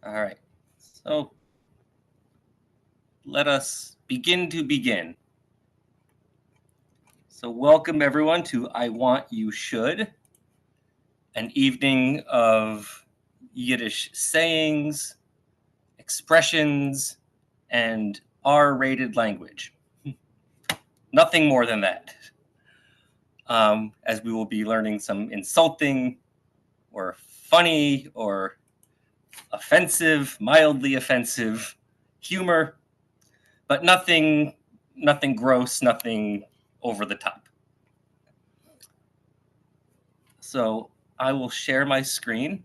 All right, so let us begin to begin. So welcome everyone to I Want You Should, an evening of Yiddish sayings, expressions, and R-rated language. Nothing more than that. As we will be learning some insulting or funny or offensive, mildly offensive humor, but nothing gross, nothing over the top. So I will share my screen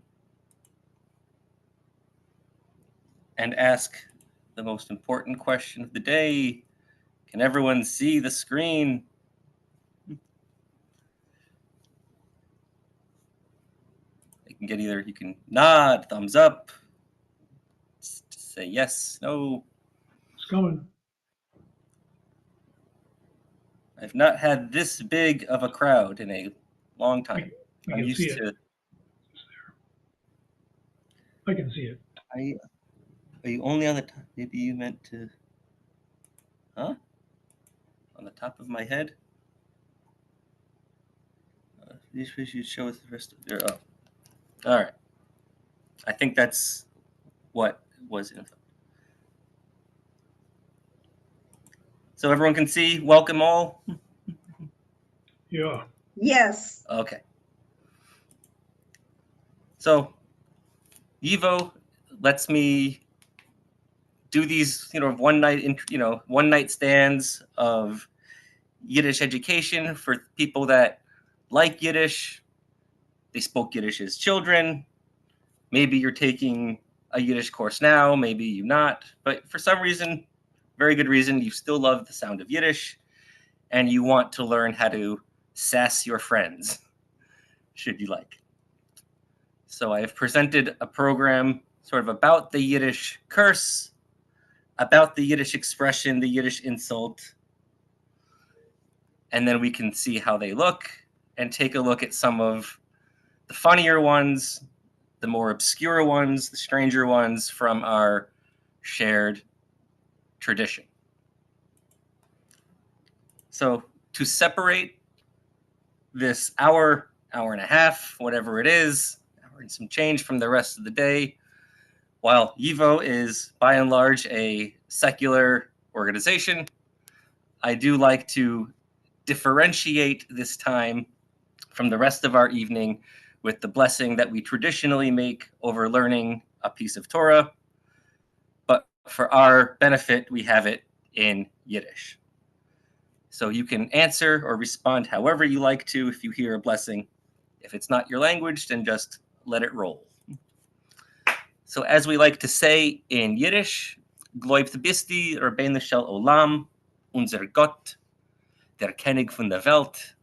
and ask the most important question of the day. Can everyone see the screen? You can nod, thumbs up, say yes, no. It's going. I've not had this big of a crowd in a long time. I I'm can see used it. to. I can see it. Are you only on the top? Maybe you meant to. Huh? On the top of my head? These fish you show us the rest of their. Oh. All right. I think that's what was in. So everyone can see. Welcome all. Yeah. Yes. Okay. So Evo lets me do these, one night stands of Yiddish education for people that like Yiddish. They spoke Yiddish as children. Maybe you're taking a Yiddish course now, maybe you not, but for some reason, very good reason, you still love the sound of Yiddish and you want to learn how to sass your friends, should you like. So I have presented a program sort of about the Yiddish curse, about the Yiddish expression, the Yiddish insult, and then we can see how they look and take a look at some of the funnier ones, the more obscure ones, the stranger ones from our shared tradition. So to separate this hour and a half, whatever it is, hour and some change from the rest of the day, while YIVO is by and large a secular organization, I do like to differentiate this time from the rest of our evening with the blessing that we traditionally make over learning a piece of Torah. But for our benefit, we have it in Yiddish. So you can answer or respond however you like to if you hear a blessing. If it's not your language, then just let it roll. So as we like to say in Yiddish, Gläubt bist die Rabbeinu shel Olam, unser Gott, der König von der Welt,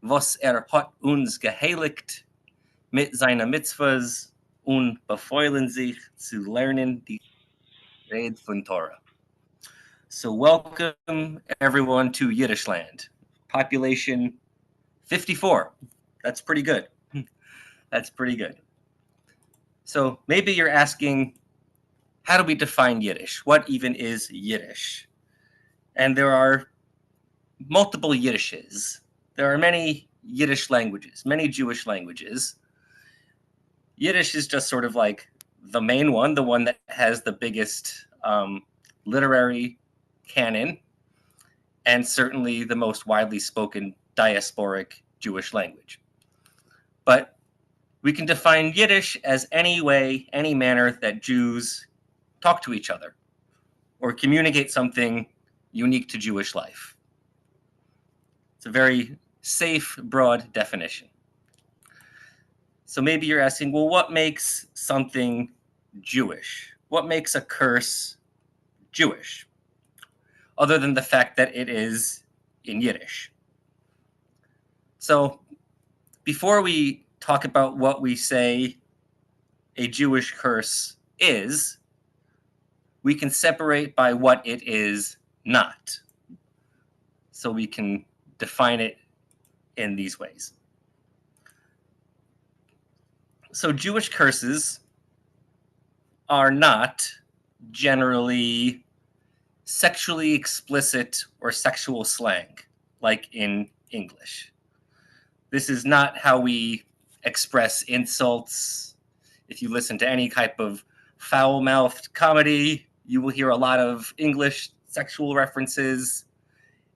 was hat uns geheiligt mit seiner Mitzvahs und befeuillen sich zu lernen die Rede von Torah. So welcome everyone to Yiddish land. Population 54. That's pretty good. That's pretty good. So maybe you're asking, how do we define Yiddish? What even is Yiddish? And there are multiple Yiddishes. There are many Yiddish languages, many Jewish languages. Yiddish is just sort of like the main one, the one that has the biggest literary canon, and certainly the most widely spoken diasporic Jewish language. But we can define Yiddish as any way, any manner that Jews talk to each other or communicate something unique to Jewish life. It's a very safe, broad definition. So maybe you're asking, well, what makes something Jewish? What makes a curse Jewish? Other than the fact that it is in Yiddish. So before we talk about what we say a Jewish curse is, we can separate by what it is not. So we can define it in these ways. So Jewish curses are not generally sexually explicit or sexual slang like in English. This is not how we express insults. If you listen to any type of foul-mouthed comedy, you will hear a lot of English sexual references.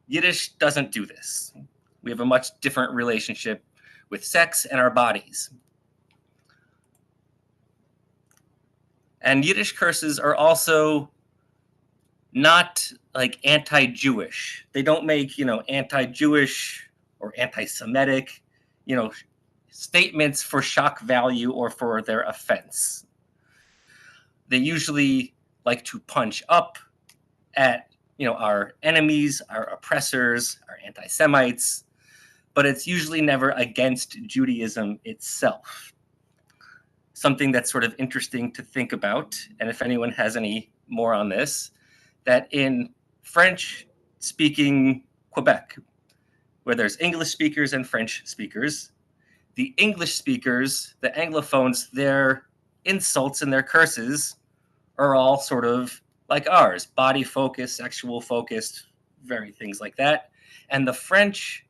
Yiddish doesn't do this. We have a much different relationship with sex and our bodies. And Yiddish curses are also not like anti-Jewish. They don't make, anti-Jewish or anti-Semitic, statements for shock value or for their offense. They usually like to punch up at, our enemies, our oppressors, our anti-Semites, but it's usually never against Judaism itself. Something that's sort of interesting to think about, and if anyone has any more on this, that in French-speaking Quebec, where there's English speakers and French speakers, the English speakers, the Anglophones, their insults and their curses are all sort of like ours, body focused, sexual focused, very things like that. And the French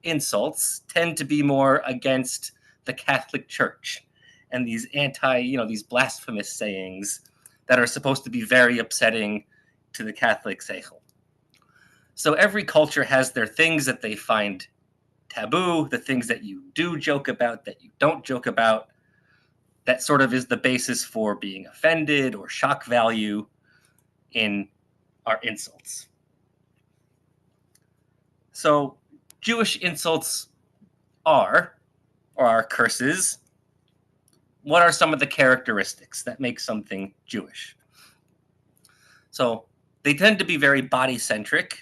insults tend to be more against the Catholic Church and these these blasphemous sayings that are supposed to be very upsetting to the Catholic seichel. So every culture has their things that they find taboo, the things that you do joke about, that you don't joke about. That sort of is the basis for being offended or shock value in our insults. So Jewish insults are, or are curses, what are some of the characteristics that make something Jewish? So they tend to be very body-centric,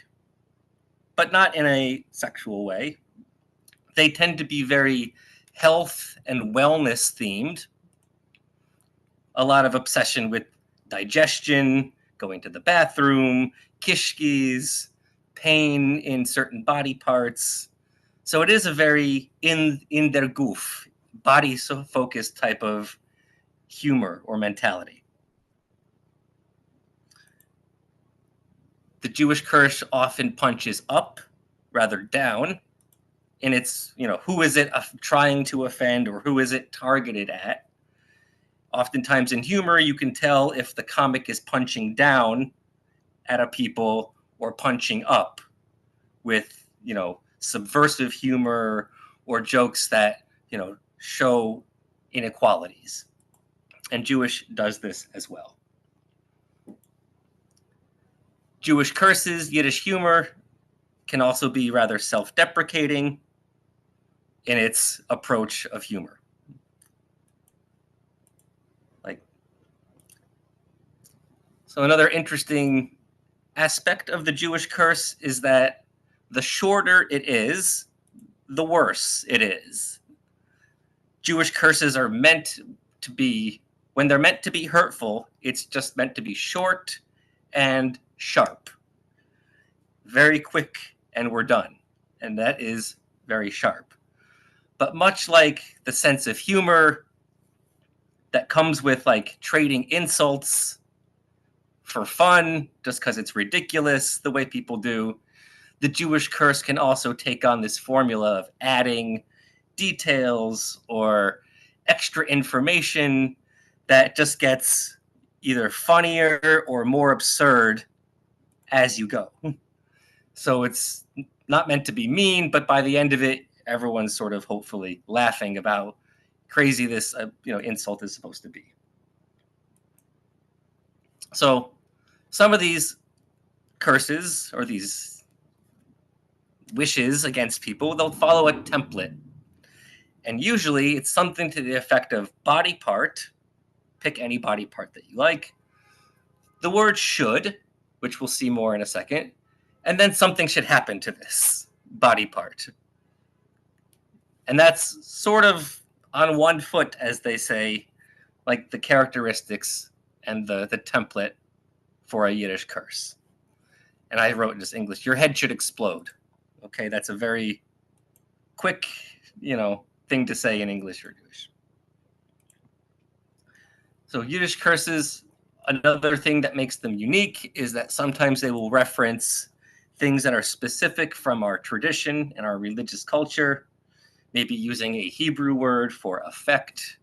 but not in a sexual way. They tend to be very health and wellness themed. A lot of obsession with digestion, going to the bathroom, kishkis, pain in certain body parts. So it is a very in der Guf, body-focused type of humor or mentality. The Jewish curse often punches up rather down, and it's, who is it trying to offend or who is it targeted at? Oftentimes in humor, you can tell if the comic is punching down at a people or punching up with, subversive humor or jokes that, show inequalities. And Jewish does this as well. Jewish curses, Yiddish humor can also be rather self-deprecating in its approach of humor. So another interesting aspect of the Jewish curse is that the shorter it is, the worse it is. Jewish curses are meant to be, when they're meant to be hurtful, it's just meant to be short and sharp. Very quick and we're done. And that is very sharp. But much like the sense of humor that comes with like trading insults for fun, just because it's ridiculous the way people do, the Jewish curse can also take on this formula of adding details or extra information that just gets either funnier or more absurd as you go. So it's not meant to be mean, but by the end of it, everyone's sort of hopefully laughing about how crazy this insult is supposed to be. So some of these curses or these wishes against people, they'll follow a template. And usually it's something to the effect of body part, pick any body part that you like, the word should, which we'll see more in a second, and then something should happen to this body part. And that's sort of on one foot, as they say, like the characteristics and the template for a Yiddish curse. And I wrote in just English, your head should explode. Okay, that's a very quick, thing to say in English or Jewish. So Yiddish curses, another thing that makes them unique is that sometimes they will reference things that are specific from our tradition and our religious culture, maybe using a Hebrew word for effect,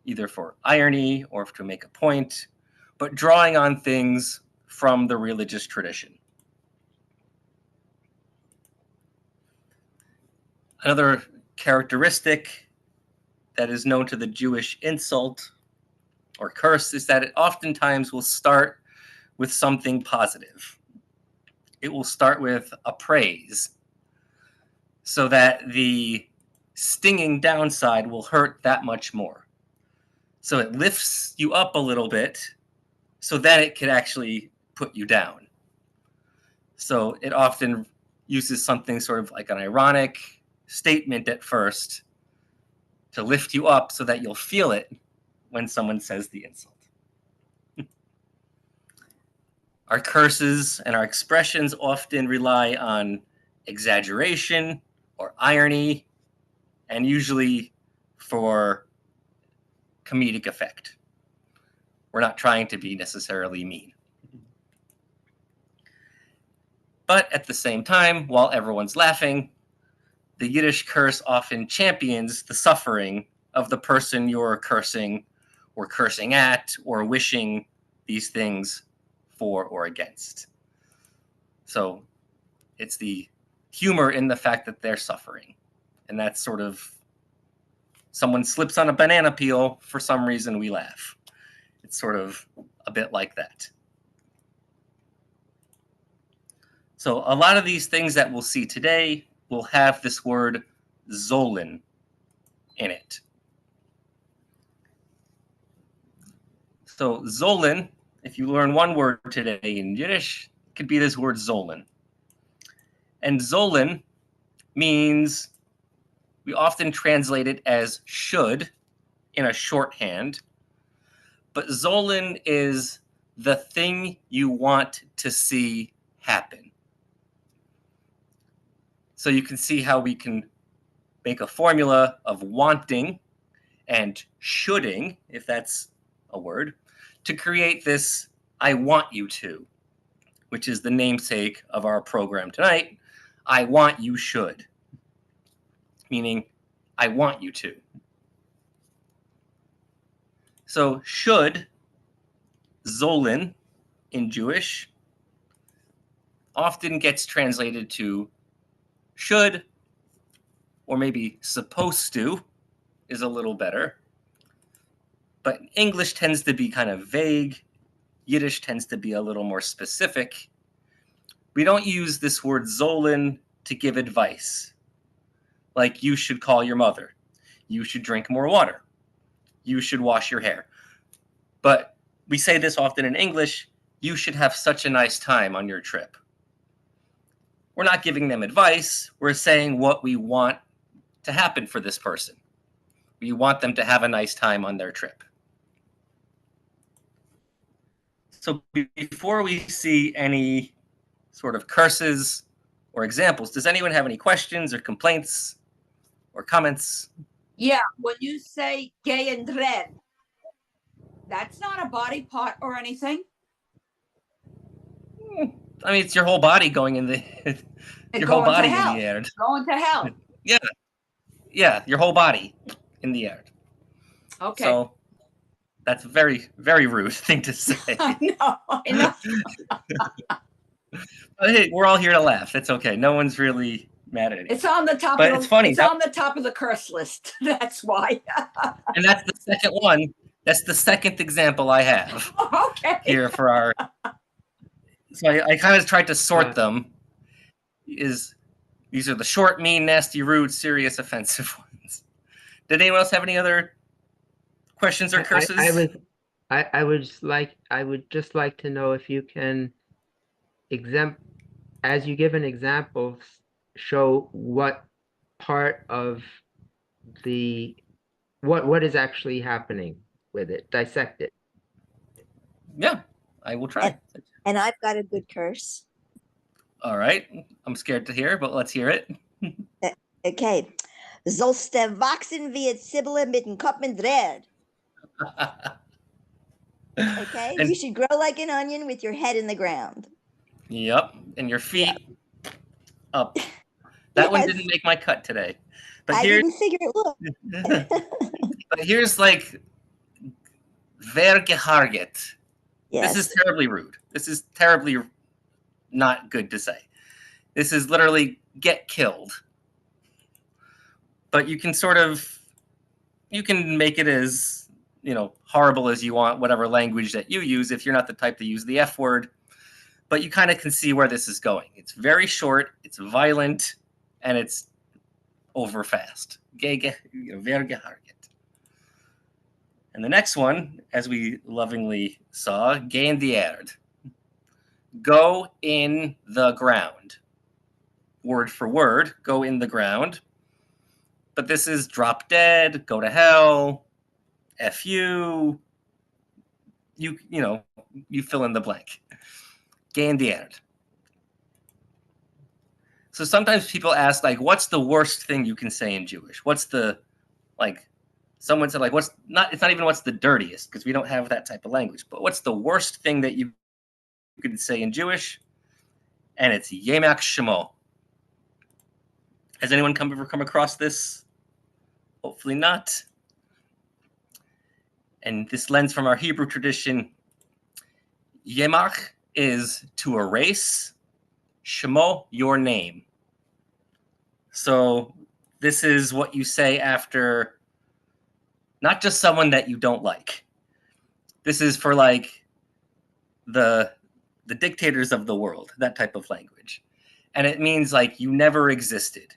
either for irony or to make a point, but drawing on things from the religious tradition. Another characteristic that is known to the Jewish insult or curse is that it oftentimes will start with something positive. It will start with a praise so that the stinging downside will hurt that much more. So it lifts you up a little bit so that it can actually put you down. So it often uses something sort of like an ironic statement at first to lift you up so that you'll feel it when someone says the insult. Our curses and our expressions often rely on exaggeration or irony, and usually for comedic effect. We're not trying to be necessarily mean. But at the same time, while everyone's laughing, the Yiddish curse often champions the suffering of the person you're cursing or cursing at or wishing these things for or against. So it's the humor in the fact that they're suffering. And that's sort of someone slips on a banana peel, for some reason we laugh. It's sort of a bit like that. So a lot of these things that we'll see today will have this word Zolin in it. So Zolin, if you learn one word today in Yiddish, it could be this word Zolin. And Zolin means, we often translate it as should in a shorthand, but Zolin is the thing you want to see happen. So you can see how we can make a formula of wanting and shoulding, if that's a word, to create this I want you to, which is the namesake of our program tonight. I want you should, meaning I want you to. So should, Zolin in Jewish, often gets translated to should, or maybe supposed to is a little better. But English tends to be kind of vague. Yiddish tends to be a little more specific. We don't use this word Zolin to give advice. Like you should call your mother. You should drink more water. You should wash your hair. But we say this often in English, you should have such a nice time on your trip. We're not giving them advice. We're saying what we want to happen for this person. We want them to have a nice time on their trip. So before we see any sort of curses or examples, does anyone have any questions or complaints or comments? Yeah, when you say gay and red, that's not a body part or anything. I mean, it's your whole body going in the your whole body in the air. Going to hell. Yeah, your whole body in the air. Okay. So that's a very, very rude thing to say. I know. But hey, we're all here to laugh. It's okay. No one's really mad at it. It's on the top. But of it's funny. It's on the top of the curse list. That's why. And that's the second one. That's the second example I have Okay. here for our. So I kind of tried to sort them. These are the short, mean, nasty, rude, serious, offensive ones. Did anyone else have any other questions or curses? I would just like to know if you can as you give an example, show what part of what is actually happening with it. Dissect it. Yeah, I will try. And I've got a good curse. All right. I'm scared to hear, but let's hear it. Okay. Sollst du wachsen wie ein Zibbele mit dem Kopf in Dreher. Okay, And- you should grow like an onion with your head in the ground. Yep. And your feet up. That one Yes. didn't make my cut today. But I here's didn't figure it would. but here's like wer geharget. This is Yes. terribly rude. This is terribly not good to say. This is literally get killed. But you can make it as, horrible as you want, whatever language that you use, if you're not the type to use the F word. But you kind of can see where this is going. It's very short, it's violent, and it's over fast. Wer geharget. And the next one, as we lovingly saw, geh in die Erde. Go in the ground. Word for word, go in the ground. But this is drop dead, go to hell, F you. You fill in the blank. Geh in die Erde. So sometimes people ask, like, what's the worst thing you can say in Jewish? What's the, like, someone said, like, it's not even what's the dirtiest, because we don't have that type of language, but what's the worst thing that you could say in Jewish? And it's Yemak Shemo. Has anyone ever come across this? Hopefully not. And this lens from our Hebrew tradition. Yemach is to erase. Shemo, your name. So this is what you say after not just someone that you don't like. This is for like the dictators of the world, that type of language. And it means like you never existed.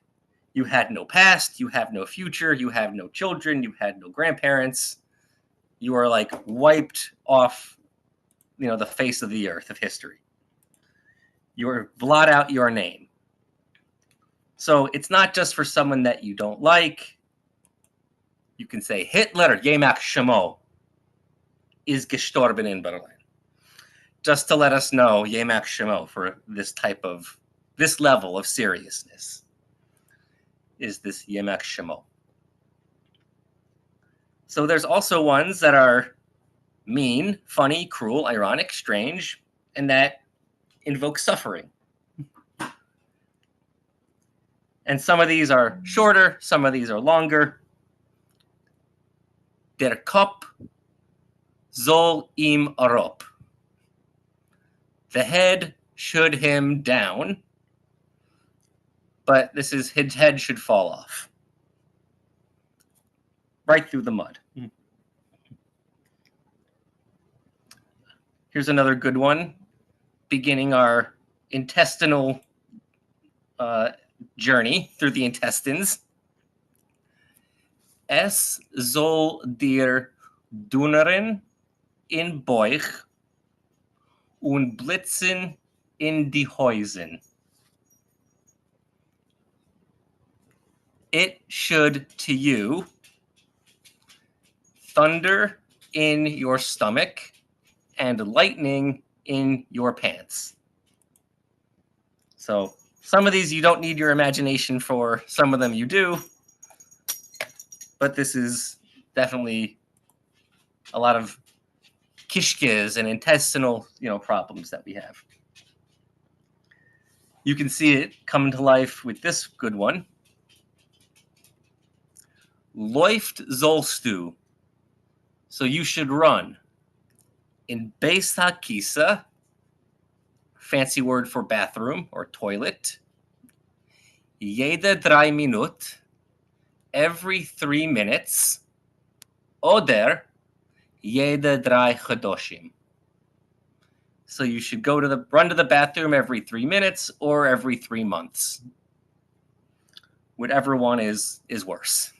You had no past, you have no future, you have no children, you had no grandparents. You are like wiped off, the face of the earth of history. You blot out your name. So it's not just for someone that you don't like. You can say Hitler, Yemak Shemo, is gestorben in Berlin. Just to let us know, Yemak Shemo, for this level of seriousness, is this Yemak Shemo. So there's also ones that are mean, funny, cruel, ironic, strange, and that invoke suffering. And some of these are shorter, some of these are longer. Der Kopf soll ihm herab. The head should him down, but this is his head should fall off. Right through the mud. Here's another good one, beginning our intestinal journey through the intestines. Es soll dir dunneren in Bauch und blitzen in die Häusen. It should to you thunder in your stomach and lightning in your pants. So some of these you don't need your imagination for, some of them you do, but this is definitely a lot of kishkes and intestinal, problems that we have. You can see it come to life with this good one. Läuft sollst du. So you should run. In Beis HaKisa, fancy word for bathroom or toilet. Jede 3 Minuten, every 3 minutes. Oder jede 3 Chodoshim. So you should run to the bathroom every 3 minutes or every 3 months. Whatever one is worse.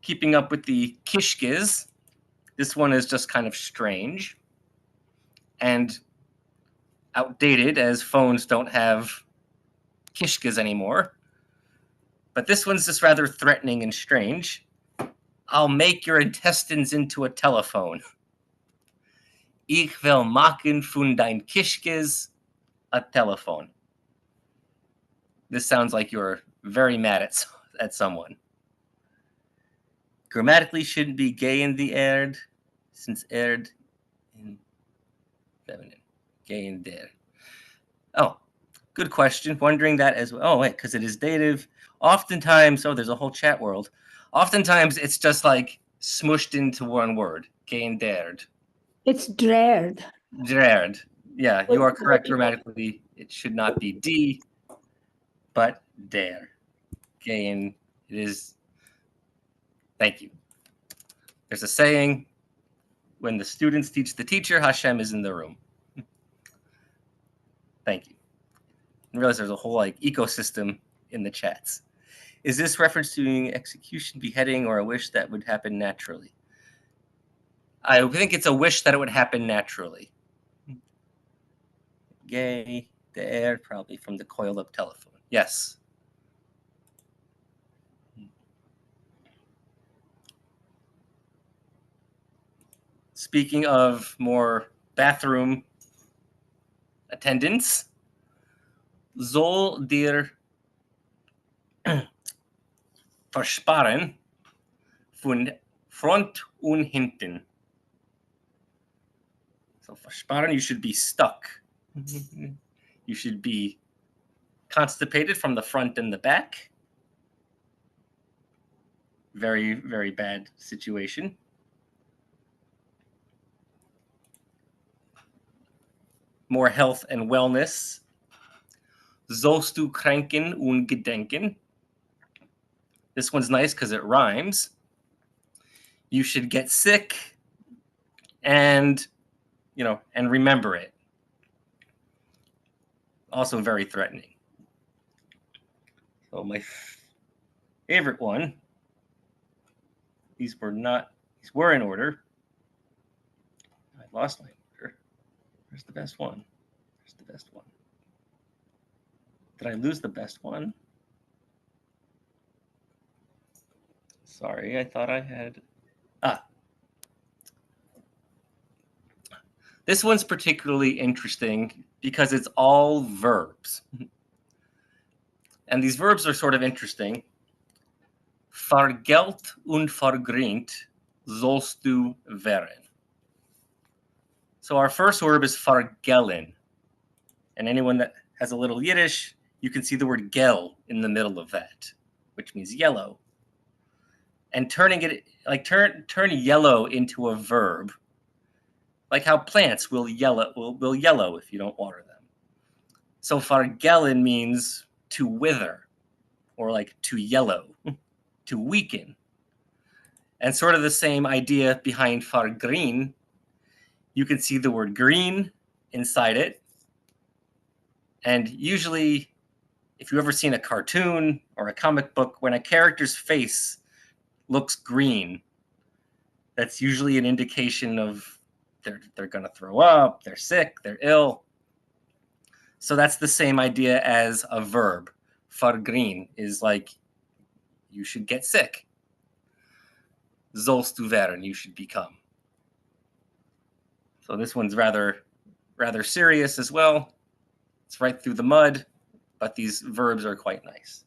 Keeping up with the kishkes, this one is just kind of strange and outdated, as phones don't have kishkes anymore. But this one's just rather threatening and strange. I'll make your intestines into a telephone. Ich will machen von dein kishkes a telephone. This sounds like you're very mad at someone. Grammatically shouldn't be gay in the erd, since erd in feminine. Gay in der. Oh, good question. Wondering that as well. Oh, wait, because it is dative. Oftentimes, there's a whole chat world. Oftentimes, it's just like smushed into one word. Gay in derd. It's dread. Derd. Yeah, you are correct grammatically. It should not be D, but der. Gain. It is. Thank you. There's a saying, when the students teach the teacher, Hashem is in the room. Thank you. I realize there's a whole like ecosystem in the chats. Is this reference to execution, beheading, or a wish that would happen naturally? I think it's a wish that it would happen naturally. Gay, the air, probably from the coiled up telephone. Yes. Speaking of more bathroom attendants, soll dir versparen von front und hinten. So versparen, you should be stuck. You should be constipated from the front and the back. Very, very bad situation. More health and wellness. Sollst du kränken und gedenken. This one's nice because it rhymes. You should get sick and, and remember it. Also very threatening. So my favorite one, these were in order. I lost my order. Where's the best one? Where's the best one? Did I lose the best one? Sorry, I thought I had. This one's particularly interesting because it's all verbs. And these verbs are sort of interesting. Vergelt und vergrint sollst du werden. So our first verb is vergellen. And anyone that has a little Yiddish, you can see the word gel in the middle of that, which means yellow. And turning it, like turn yellow into a verb, like how plants will yellow if you don't water them. So vergellen means to wither, or like to yellow, to weaken. And sort of the same idea behind vergreen. You can see the word green inside it. And usually, if you've ever seen a cartoon or a comic book, when a character's face looks green, that's usually an indication of they're going to throw up, they're sick, they're ill. So that's the same idea as a verb. Vergreen is like you should get sick. Sollst du werden, you should become. So this one's rather serious as well. It's right through the mud, but these verbs are quite nice.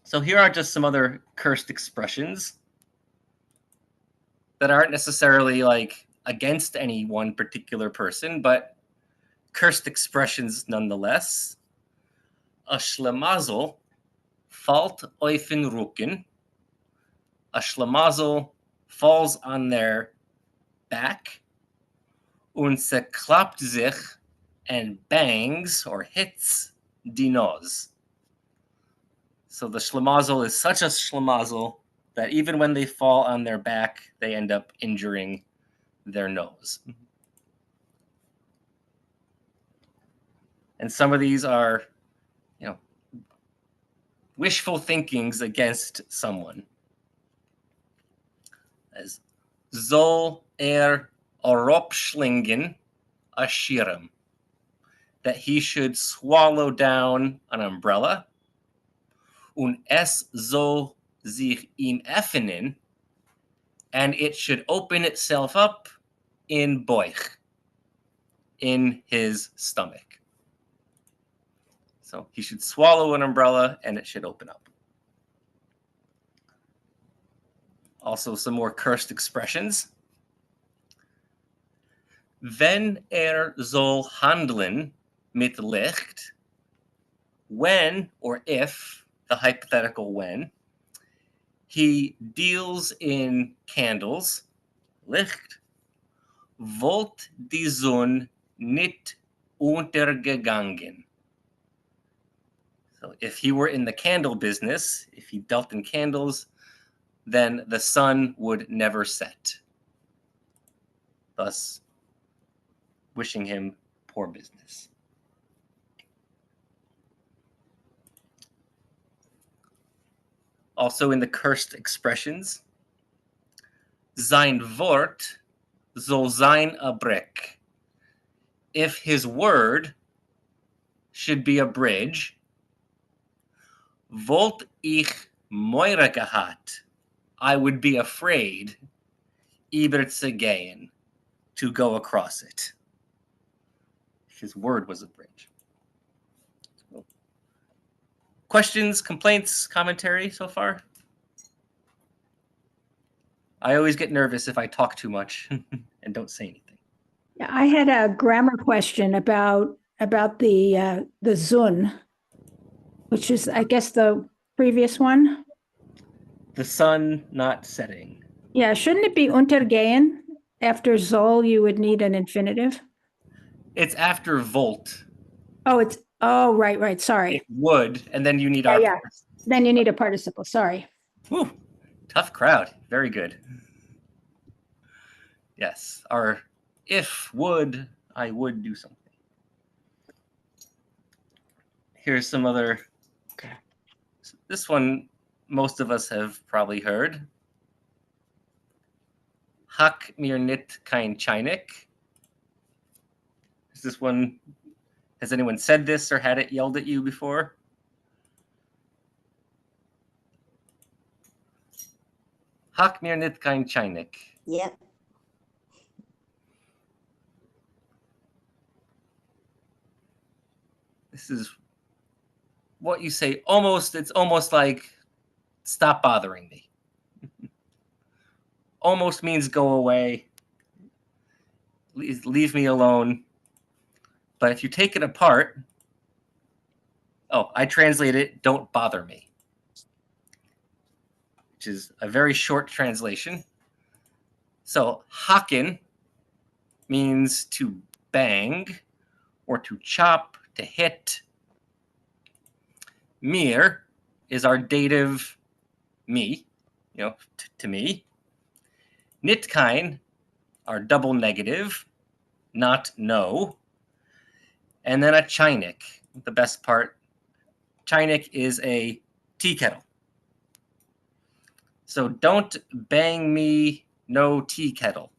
So here are just some other cursed expressions that aren't necessarily like against any one particular person, but cursed expressions nonetheless. A schlemazel fällt auf den Rücken. A schlemazel falls on their back. Und se klappt sich and bangs or hits die Nose. So the schlemazel is such a schlemazel that even when they fall on their back, they end up injuring their nose. And some of these are, wishful thinkings against someone. As soll oropschlingen a schirm, that he should swallow down an umbrella. Und es soll sich ihm öffnen, and it should open itself up in Bauch, in his stomach. So So he should swallow an umbrella and it should open up. Also some more cursed expressions. Wenn soll handeln mit Licht, when or if, the hypothetical when, he deals in candles, Licht, wollt die Sonne nicht untergegangen. So if he were in the candle business, if he dealt in candles, then the sun would never set. Thus, wishing him poor business. Also in the cursed expressions, sein Wort soll sein a brick. If his word should be a bridge, wollt ich Moira gehabt, I would be afraid, über zu gehen, to go across it. If his word was a bridge. So, questions, complaints, commentary so far? I always get nervous if I talk too much and don't say anything. Yeah, I had a grammar question about the Zun, which is, I guess, the previous one. The sun not setting. Yeah, shouldn't it be untergehen? After Zoll, you would need an infinitive. It's after volt. Oh, right. Sorry. It would, and then you need Yeah, our. yeah. Then you need a participle. Sorry. Whew, tough crowd. Very good. Yes, our if would, I would do something. Here's some other. Okay. This one, most of us have probably heard. Hak mir nit kein Chinik. Is this one? Has anyone said this or had it yelled at you before? Hak mir nit kein Chinik. Yep. This is what you say it's almost like stop bothering me. Almost means go away. Leave me alone. But if you take it apart, I translate it, don't bother me, which is a very short translation. So haken means to bang or to chop, to hit. Mir is our dative me, to me. Nitkein, our double negative, not no. And then a chinik, the best part. Chinik is a tea kettle. So don't bang me, no tea kettle,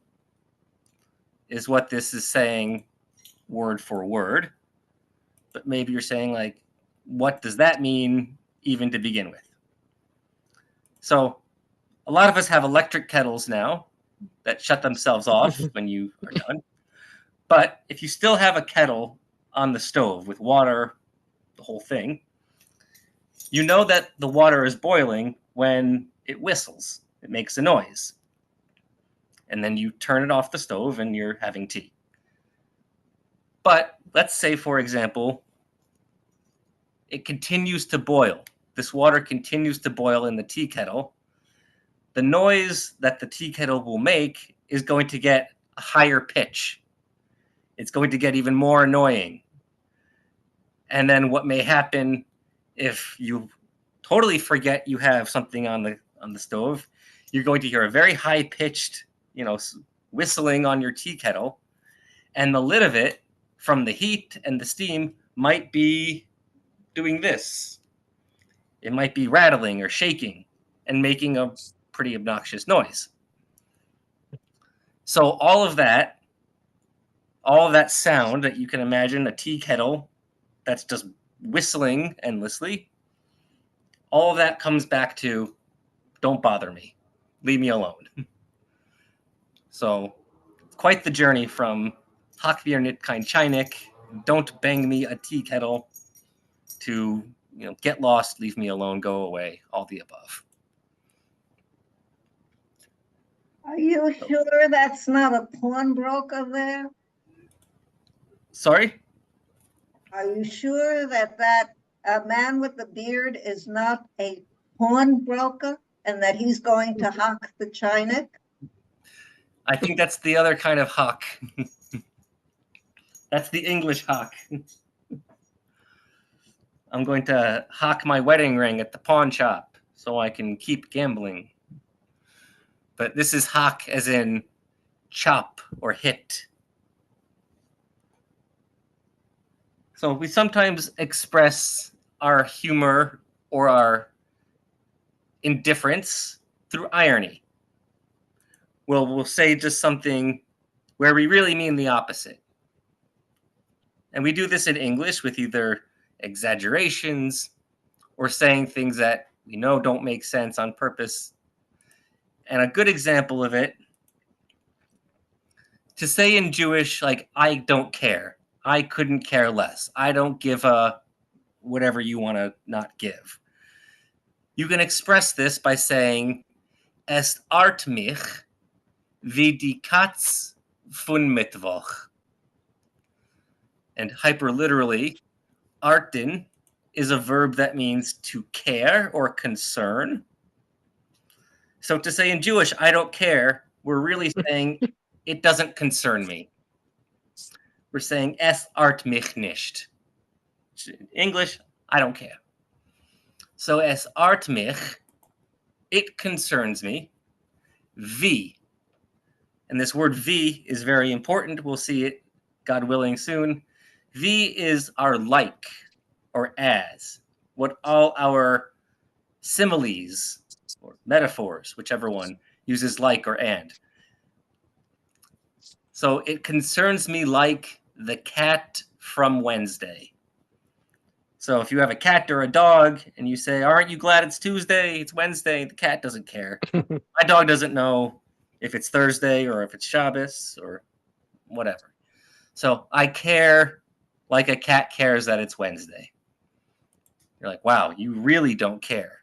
is what this is saying word for word. But maybe you're saying, like, what does that mean even to begin with? So a lot of us have electric kettles now that shut themselves off when you are done. But if you still have a kettle on the stove with water, the whole thing, you know that the water is boiling when it whistles. It makes a noise. And then you turn it off the stove and you're having tea. But let's say, for example, it continues to boil. This water continues to boil in the tea kettle. The noise that the tea kettle will make is going to get a higher pitch. It's going to get even more annoying. And then what may happen if you totally forget you have something on the stove, you're going to hear a very high-pitched, whistling on your tea kettle, and the lid of it, from the heat and the steam, might be doing this. It might be rattling or shaking and making a pretty obnoxious noise. So all of that sound that you can imagine, a tea kettle that's just whistling endlessly, all of that comes back to, don't bother me. Leave me alone. So quite the journey from Hak mir nit kein Chinik, don't bang me a tea kettle, to, get lost, leave me alone, go away, all the above. Are you sure that's not a pawnbroker there? Sorry? Are you sure that man with the beard is not a pawnbroker and that he's going to hock the Chinik? I think that's the other kind of hock. That's the English hock. I'm going to hock my wedding ring at the pawn shop so I can keep gambling. But this is hock as in chop or hit. So we sometimes express our humor or our indifference through irony. We'll say just something where we really mean the opposite. And we do this in English with either exaggerations or saying things that we know don't make sense on purpose. And a good example of it, to say in Jewish, like, I don't care. I couldn't care less. I don't give a whatever you want to not give. You can express this by saying, Es art mich wie die Katz von Mittwoch. And hyperliterally, arten is a verb that means to care or concern. So to say in Jewish, I don't care, we're really saying it doesn't concern me. We're saying es art mich nicht. English, I don't care. So es art mich, it concerns me. Wie. And this word wie is very important. We'll see it, God willing, soon. Wie is our like or as, what all our similes or metaphors, whichever one, uses like or and. So it concerns me like the cat from Wednesday. So if you have a cat or a dog and you say, aren't you glad it's Tuesday? It's Wednesday. The cat doesn't care. My dog doesn't know if it's Thursday or if it's Shabbos or whatever. So I care like a cat cares that it's Wednesday. You're like, wow, you really don't care.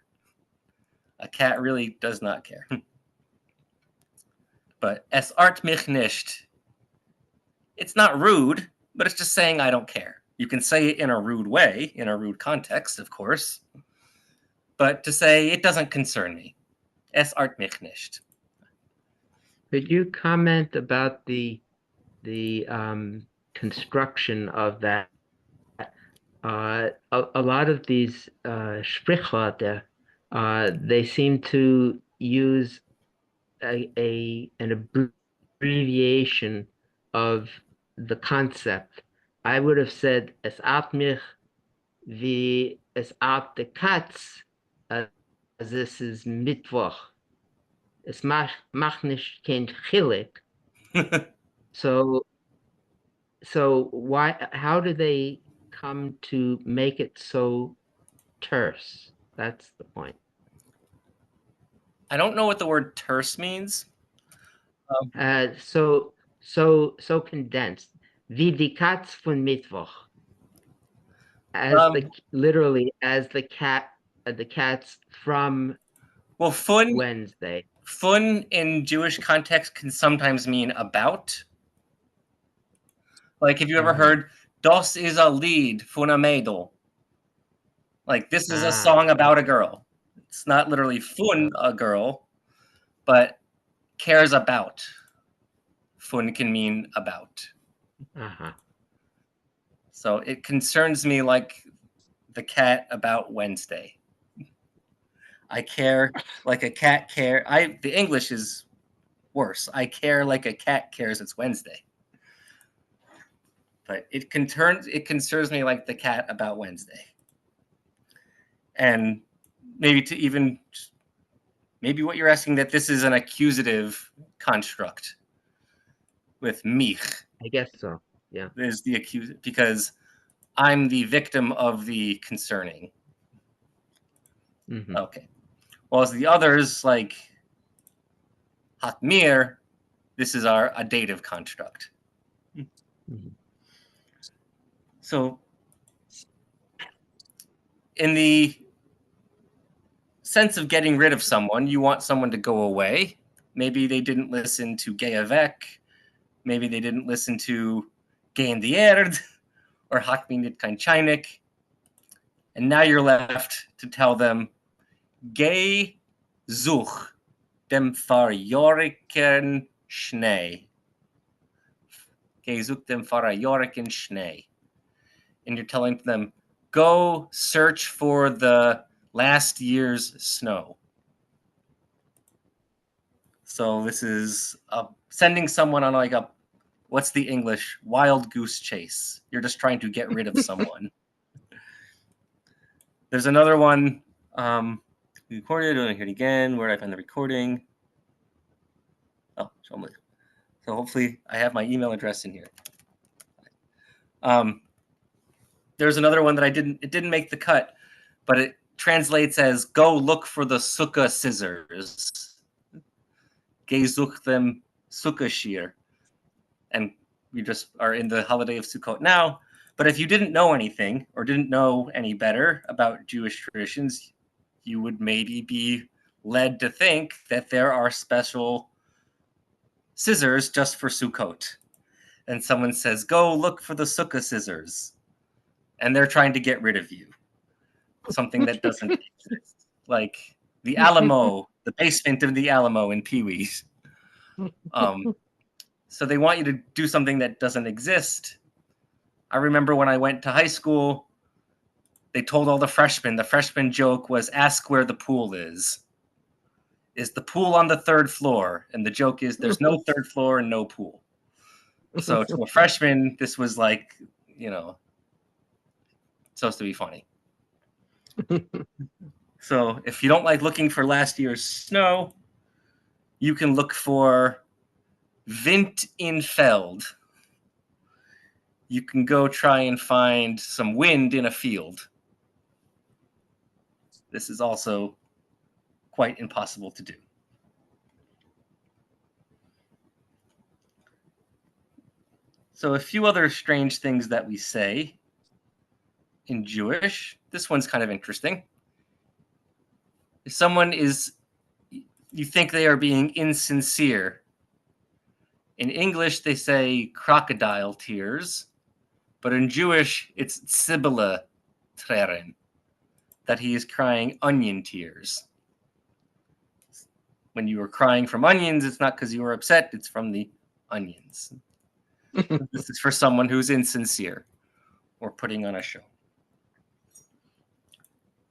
A cat really does not care. But es art mich nicht, it's not rude, but it's just saying I don't care. You can say it in a rude way, in a rude context, of course. But to say it doesn't concern me. Es art mich nicht. Could you comment about the construction of that? A lot of these Sprichwörter, they seem to use an abbreviation of the concept. I would have said es ab mich wie es ab de Katz, as this is Mittwoch. Es mach nicht kein Chilik. So how do they come to make it so terse? That's the point. I don't know what the word terse means. So condensed. Wie die Katz von Mittwoch. As literally as the cats from Wednesday. Fun in Jewish context can sometimes mean about. Like, have you ever heard, Das is a Lied von a Mädel? Like, this is a song about a girl. It's not literally fun, a girl, but cares about. Fun can mean about. So it concerns me like the cat about Wednesday. I care like a cat care. The English is worse. I care like a cat cares it's Wednesday. But it concerns me like the cat about Wednesday. And maybe what you're asking, that this is an accusative construct with mich. I guess so. Yeah. Is the accused, because I'm the victim of the concerning. Okay. Well, as the others, like Hatmir, this is a dative construct. So in the sense of getting rid of someone, you want someone to go away. Maybe they didn't listen to Gay Avec. Maybe they didn't listen to Gay in the Erd or Hak mich nicht kein Chainik. And now you're left to tell them, Gay such dem verjorigen Schnee. Gay such dem verjorigen Schnee. And you're telling them, go search for the last year's snow. So this is sending someone on like a, what's the English? Wild goose chase. You're just trying to get rid of someone. There's another one. We recorded, I hear it again. Where did I find the recording? Oh, so hopefully I have my email address in here. There's another one that it didn't make the cut, but it translates as go look for the sukkah scissors. Geh such dem sukkah shear. And we just are in the holiday of Sukkot now. But if you didn't know anything or didn't know any better about Jewish traditions, you would maybe be led to think that there are special scissors just for Sukkot. And someone says, go look for the sukkah scissors. And they're trying to get rid of you. Something that doesn't exist. Like the Alamo, the basement of the Alamo in Pee-wee's. So they want you to do something that doesn't exist. I remember when I went to high school, they told all the freshman joke was ask where the pool is. Is the pool on the third floor? And the joke is there's no third floor and no pool. So to a freshman, this was like, supposed to be funny. So if you don't like looking for last year's snow, you can look for Wind in Feld. You can go try and find some wind in a field. This is also quite impossible to do. So a few other strange things that we say in Jewish. This one's kind of interesting. If someone you think they are being insincere, in English they say crocodile tears, but in Jewish it's Sibylle Tränen, that he is crying onion tears. When you are crying from onions, it's not because you were upset, it's from the onions. This is for someone who's insincere or putting on a show.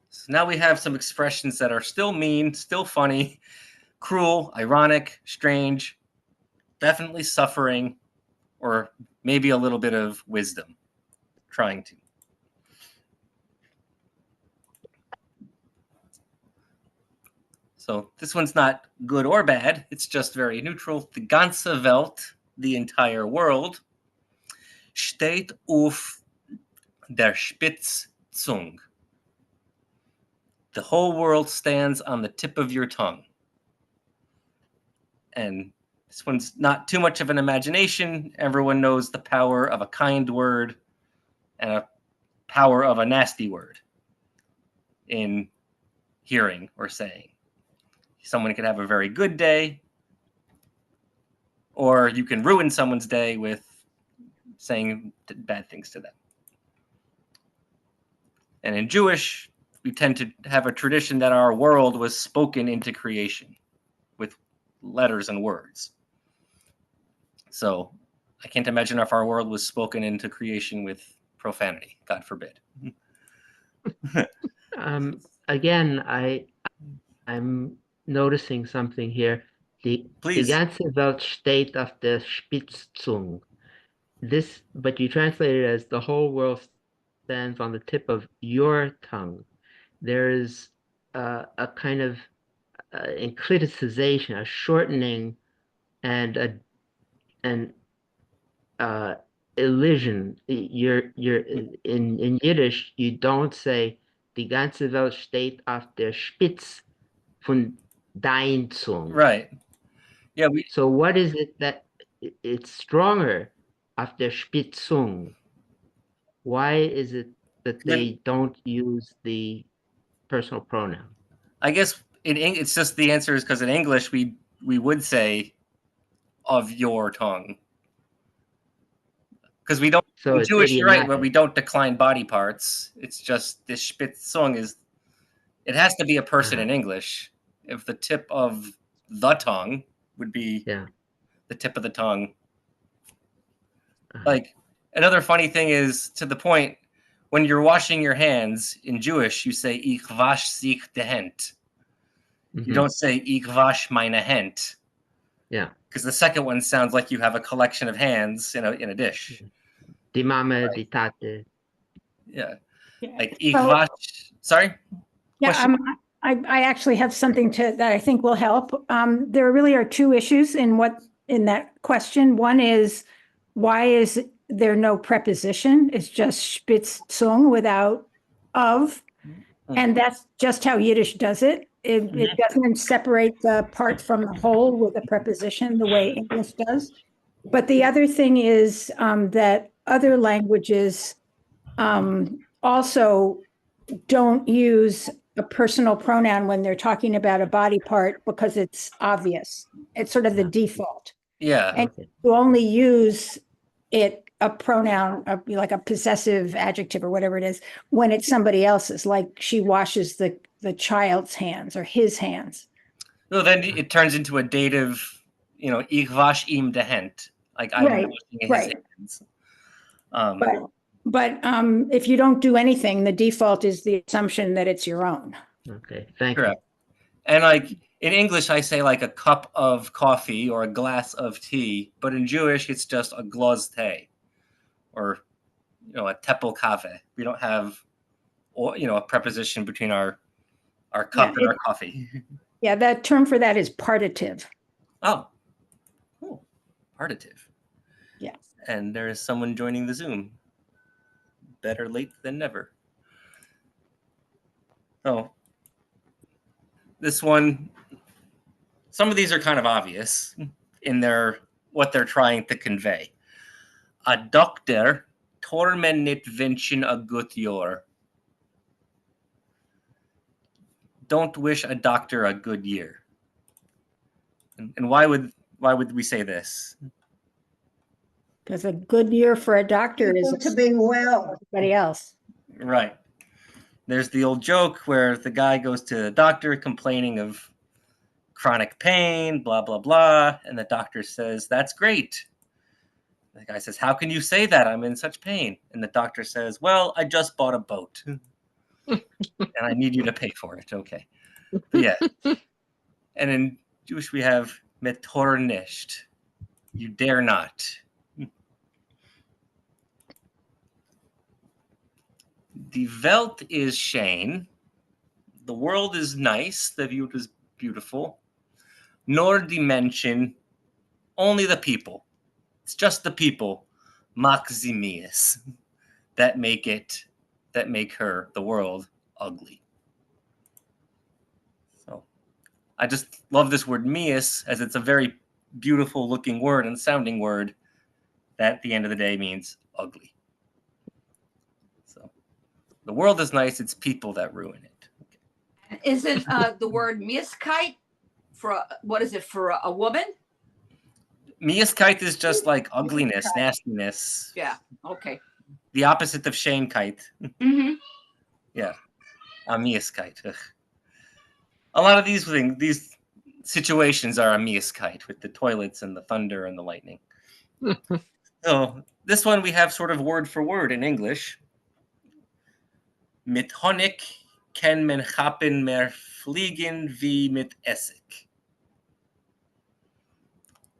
So now we have some expressions that are still mean, still funny, cruel, ironic, strange, definitely suffering, or maybe a little bit of wisdom, trying to. So this one's not good or bad. It's just very neutral. Die ganze Welt, the entire world, steht auf der Spitzzung. The whole world stands on the tip of your tongue. And this one's not too much of an imagination. Everyone knows the power of a kind word and a power of a nasty word in hearing or saying. Someone could have a very good day, or you can ruin someone's day with saying bad things to them. And in Jewish, we tend to have a tradition that our world was spoken into creation with letters and words. So I can't imagine if our world was spoken into creation with profanity, God forbid. Again, I'm noticing something here. Die ganze Welt steht auf der Spitzzung. This, but you translate it as the whole world stands on the tip of your tongue. There is a kind of encliticization, a shortening, and an elision. You're in Yiddish, you don't say die ganze Welt steht auf der Spitz von dein Zung. Right. Yeah. So what is it that it's stronger auf der Spitzung? Why is it that they don't use the personal pronoun. I guess it's just the answer is because in English we would say of your tongue. Because we don't, So in it's Jewish, you're right, but idiomatic. we don't decline body parts. It's just this Spitzung is, it has to be a person in English. If the tip of the tongue would be Yeah. the tip of the tongue. Uh-huh. Like, another funny thing is, to the point, when you're washing your hands in Jewish, you say, Ich wasch sich die Hand. You Mhm. don't say, Ich wasch meine Hand. Yeah. Because the second one sounds like you have a collection of hands in a dish. Die Mama, Right. die Tate. Yeah. Yeah. Like, Ich So- wasch, sorry? Yeah, Question? I actually have something that I think will help. There really are two issues in that question. One is, why is there no preposition? It's just Spitzung without of. And that's just how Yiddish does it. It doesn't separate the part from the whole with a preposition the way English does. But the other thing is that other languages also don't use a personal pronoun when they're talking about a body part because it's obvious. It's sort of the default. Yeah. And Okay. you only use a pronoun, like a possessive adjective or whatever it is, when it's somebody else's, like she washes the child's hands or his hands. No, then it turns into a dative, Ich wasch ihm die Hand. Like, I'm Right, washing his right. hands. But if you don't do anything, the default is the assumption that it's your own. Okay. Thank you. Correct. And like in English, I say like a cup of coffee or a glass of tea, but in Jewish, it's just a glas tea or, a teppel kave. We don't have, a preposition between our cup and our coffee. Yeah, that term for that is partitive. Oh, cool. Partitive. Yeah. And there is someone joining the Zoom. Better late than never. Oh, this one, some of these are kind of obvious in what they're trying to convey. A doctor tormentet Vincent a good year. Don't wish a doctor a good year. And why would we say this? Because a good year for a doctor is People to be well. everybody else. Right. There's the old joke where the guy goes to the doctor complaining of chronic pain, blah, blah, blah. And the doctor says, that's great. The guy says, how can you say that? I'm in such pain. And the doctor says, well, I just bought a boat. And I need you to pay for it. Okay. But yeah. And in Jewish, we have metor nicht. You dare not. Die Welt is schön. The world is nice. The view is beautiful. Nor die Menschen, only the people. It's just the people, Maximius, that make her, the world, ugly. So I just love this word mius, as it's a very beautiful looking word and sounding word that at the end of the day means ugly. So the world is nice, it's people that ruin it. Isn't the word miskite what is it for a woman? Miaskite is just like ugliness, nastiness. Yeah. Okay. The opposite of Shanekite. Mm-hmm. Yeah. A miaskite. Ugh. A lot of these situations are a miaskite with the toilets and the thunder and the lightning. So this one we have sort of word for word in English. Mit Honig kann man Chappen mehr fliegen wie mit Essig.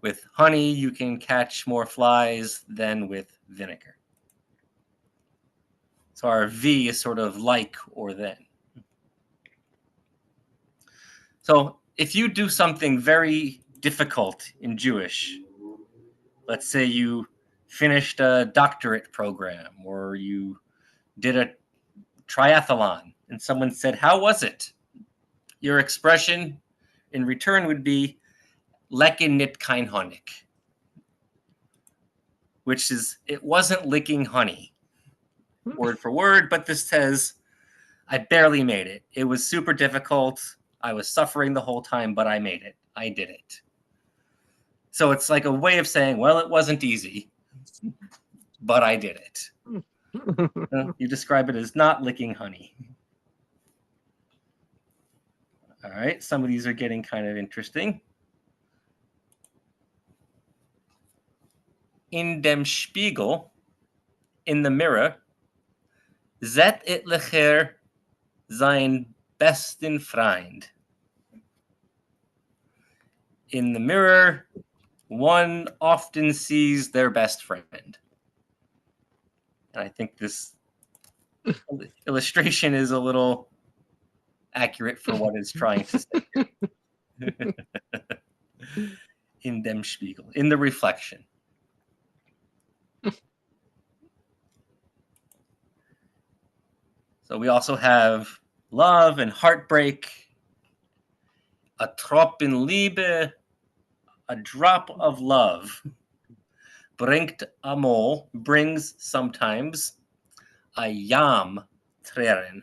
With honey, you can catch more flies than with vinegar. So our V is sort of like or then. So if you do something very difficult in Jewish, let's say you finished a doctorate program or you did a triathlon and someone said, how was it? Your expression in return would be lecken nit kein Honig, which is, it wasn't licking honey. word for word, but this says, I barely made it. It was super difficult. I was suffering the whole time, but I made it. I did it. So it's like a way of saying, well, it wasn't easy, but I did it. You describe it as not licking honey. All right, some of these are getting kind of interesting. In dem Spiegel, in the mirror, zet it lecher sein besten Freund. In the mirror, one often sees their best friend. And I think this illustration is a little accurate for what it's trying to say here. In dem Spiegel, in the reflection. So we also have love and heartbreak, a Tropfen Liebe, a drop of love, bringt amol, brings sometimes, a Yam Tränen.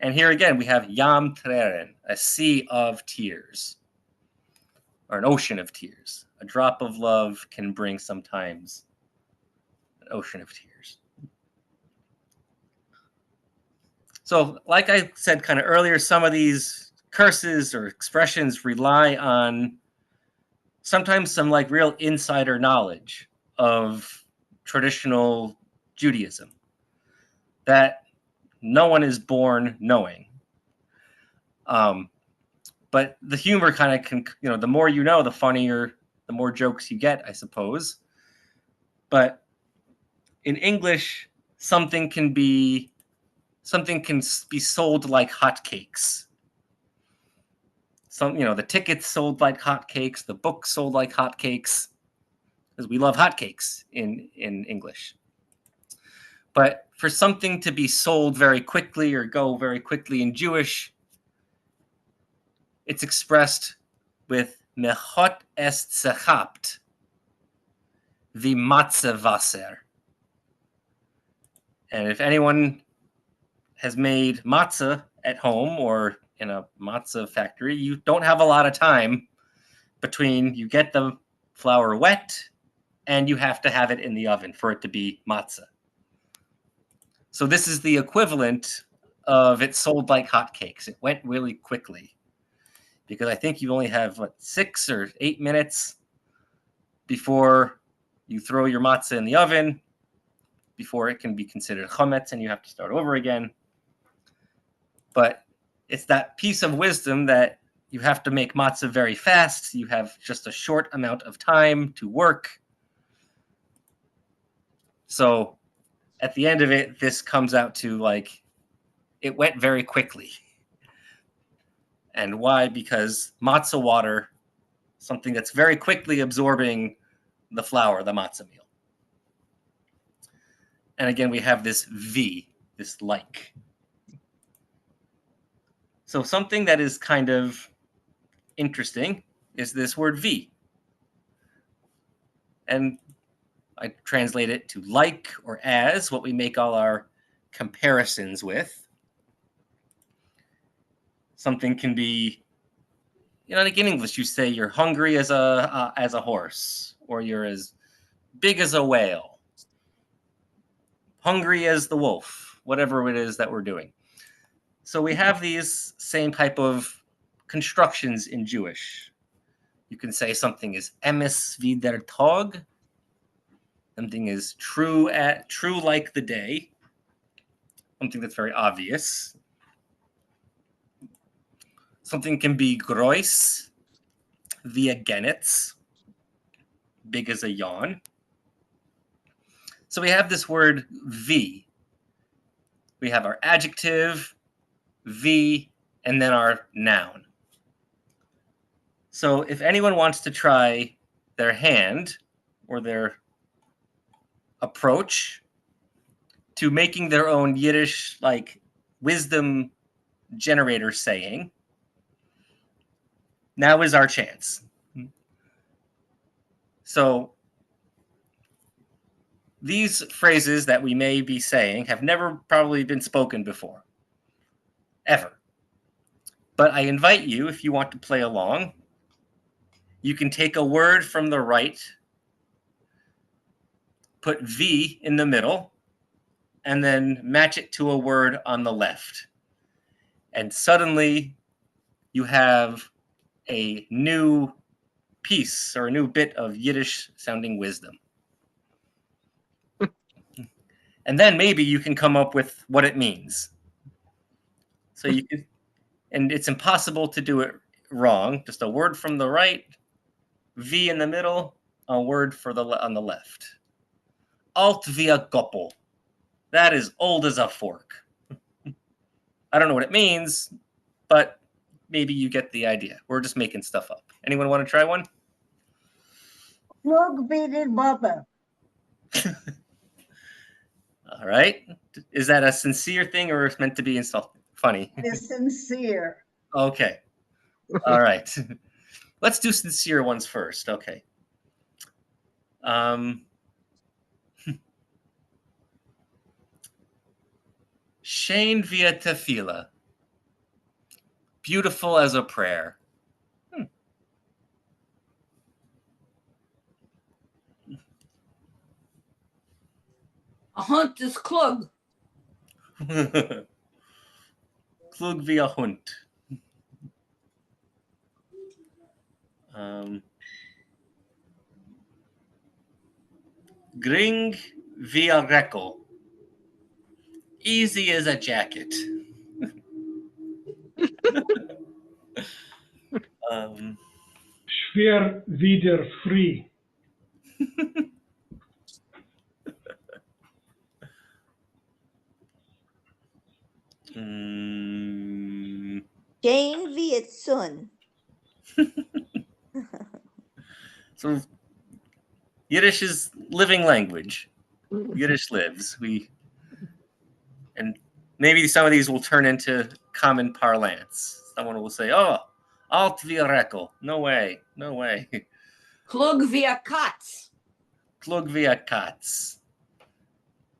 And here again, we have Yam Tränen, a sea of tears, or an ocean of tears. A drop of love can bring sometimes an ocean of tears. So, like I said kind of earlier, some of these curses or expressions rely on sometimes some like real insider knowledge of traditional Judaism that no one is born knowing. But the humor kind of can, the more you know, the funnier, the more jokes you get, I suppose. But in English, something can be sold like hotcakes. The tickets sold like hotcakes, the books sold like hotcakes, because we love hotcakes in English. But for something to be sold very quickly or go very quickly in Jewish, it's expressed with mechot est zechapt, the matzah Wasser. And if anyone has made matzah at home or in a matzah factory, you don't have a lot of time between you get the flour wet and you have to have it in the oven for it to be matzah. So this is the equivalent of it sold like hotcakes. It went really quickly because I think you only have 6 or 8 minutes before you throw your matzah in the oven, before it can be considered chametz and you have to start over again. But it's that piece of wisdom that you have to make matzah very fast. You have just a short amount of time to work. So at the end of it, this comes out to like, it went very quickly. And why? Because matzah water, something that's very quickly absorbing the flour, the matzah meal. And again, we have this V, this like. So something that is kind of interesting is this word V. And I translate it to like or as, what we make all our comparisons with. Something can be, like in English, you say you're hungry as a horse, or you're as big as a whale, hungry as the wolf, whatever it is that we're doing. So we have these same type of constructions in Jewish. You can say something is emes wie der Tag. Something is true like the day. Something that's very obvious. Something can be gross wie a genetz, big as a yawn. So we have this word V. We have our adjective, V, and then our noun. So if anyone wants to try their hand or their approach to making their own Yiddish like wisdom generator saying, now is our chance. So these phrases that we may be saying have never probably been spoken before, ever. But I invite you, if you want to play along, you can take a word from the right, put V in the middle, and then match it to a word on the left. And suddenly you have a new piece or a new bit of Yiddish sounding wisdom. And then maybe you can come up with what it means. So you can, and it's impossible to do it wrong. Just a word from the right, V in the middle, a word for on the left. Alt via goppel. That is old as a fork. I don't know what it means, but maybe you get the idea. We're just making stuff up. Anyone want to try one? Look, beaded bubba. All right. Is that a sincere thing or it's meant to be funny? It is sincere. Okay. All right. Let's do sincere ones first. Okay. Shane via tefillah. Beautiful as a prayer. A hunt is klug. Klug via Hund. Gring via Reckel. Easy as a jacket. Schwer wieder free. Jane Viet Sun. So Yiddish is living language. Yiddish lives. And maybe some of these will turn into common parlance. Someone will say, "Oh, alt via Reckel." No way. No way. Klug via Katz. Klug via Katz.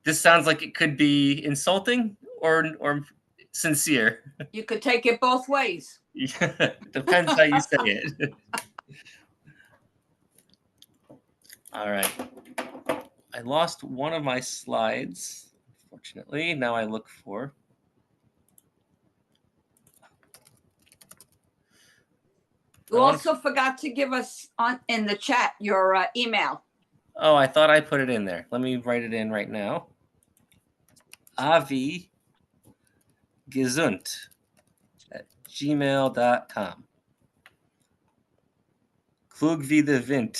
This sounds like it could be insulting or sincere. You could take it both ways. Yeah, depends how you say it. All right. I lost one of my slides, unfortunately. Now I look for. You also forgot to give us in the chat your email. Oh, I thought I put it in there. Let me write it in right now. Avi Gesund at gmail.com. Klug wie der Wind.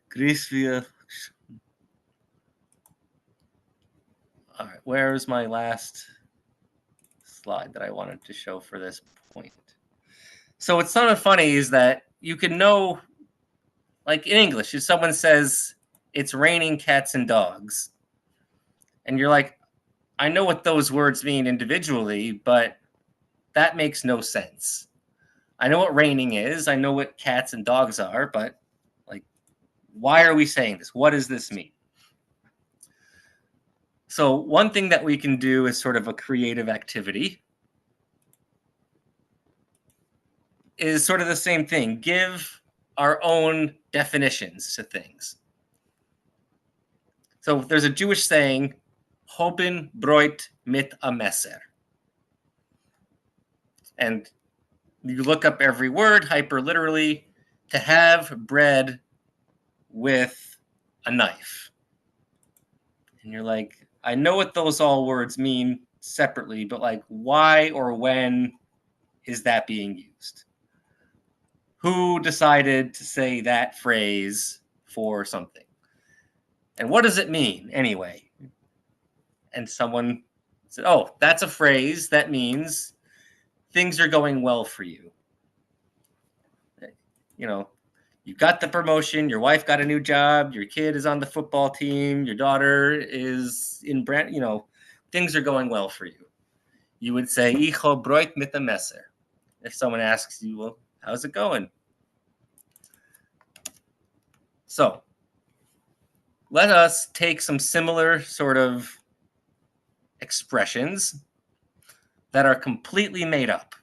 Grüß wir. All right, where's my last slide that I wanted to show for this point? So what's sort of funny is that you can know, like in English, if someone says it's raining cats and dogs, and you're like, I know what those words mean individually, but that makes no sense. I know what raining is. I know what cats and dogs are, but like, why are we saying this? What does this mean? So one thing that we can do is sort of a creative activity is sort of the same thing. Give our own definitions to things. So there's a Jewish saying, Hoben Broit mit a Messer. And you look up every word, hyper literally, to have bread with a knife. And you're like, I know what those all words mean separately, but like, why or when is that being used? Who decided to say that phrase for something? And what does it mean anyway? And someone said, oh, that's a phrase that means things are going well for you. You know, you got the promotion, your wife got a new job, your kid is on the football team, your daughter is in brand, you know, things are going well for you. You would say, Ich hab Brot mit a Messer. If someone asks you, well, how's it going? So let us take some similar sort of expressions that are completely made up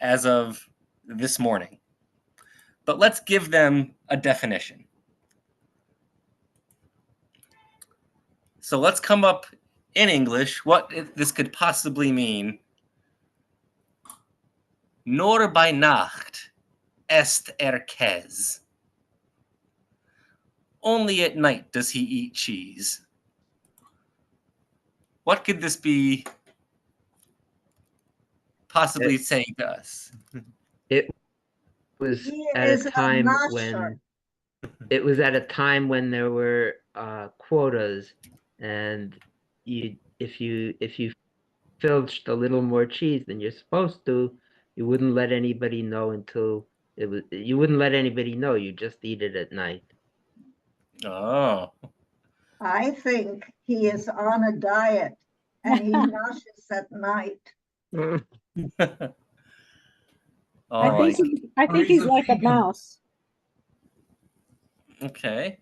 as of this morning. But let's give them a definition. So let's come up in English what this could possibly mean. Nur bei Nacht est Käse. Only at night does he eat cheese. What could this be possibly saying to us? It was He at is a a time nosher. when there were quotas, and if you filched a little more cheese than you're supposed to, you wouldn't let anybody know you wouldn't let anybody know. You just eat it at night. Oh. I think he is on a diet and he noshes at night. All right. I think he's like a mouse. Okay.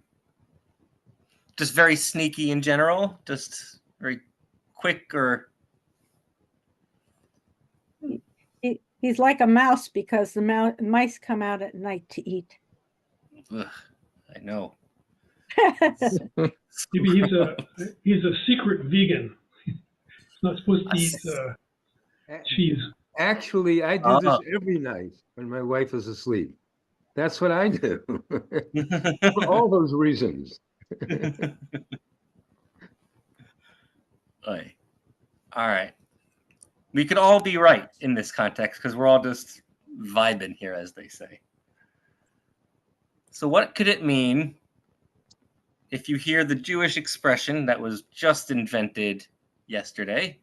Just very sneaky in general, just very quick or He's like a mouse because the mice come out at night to eat. ugh, I know. Maybe he's a secret vegan. He's not supposed to eat cheese. Actually, I do this Ah. every night when my wife is asleep. That's what I do. For all those reasons. All right. We could all be right in this context because we're all just vibing here, as they say. So what could it mean if you hear the Jewish expression that was just invented yesterday?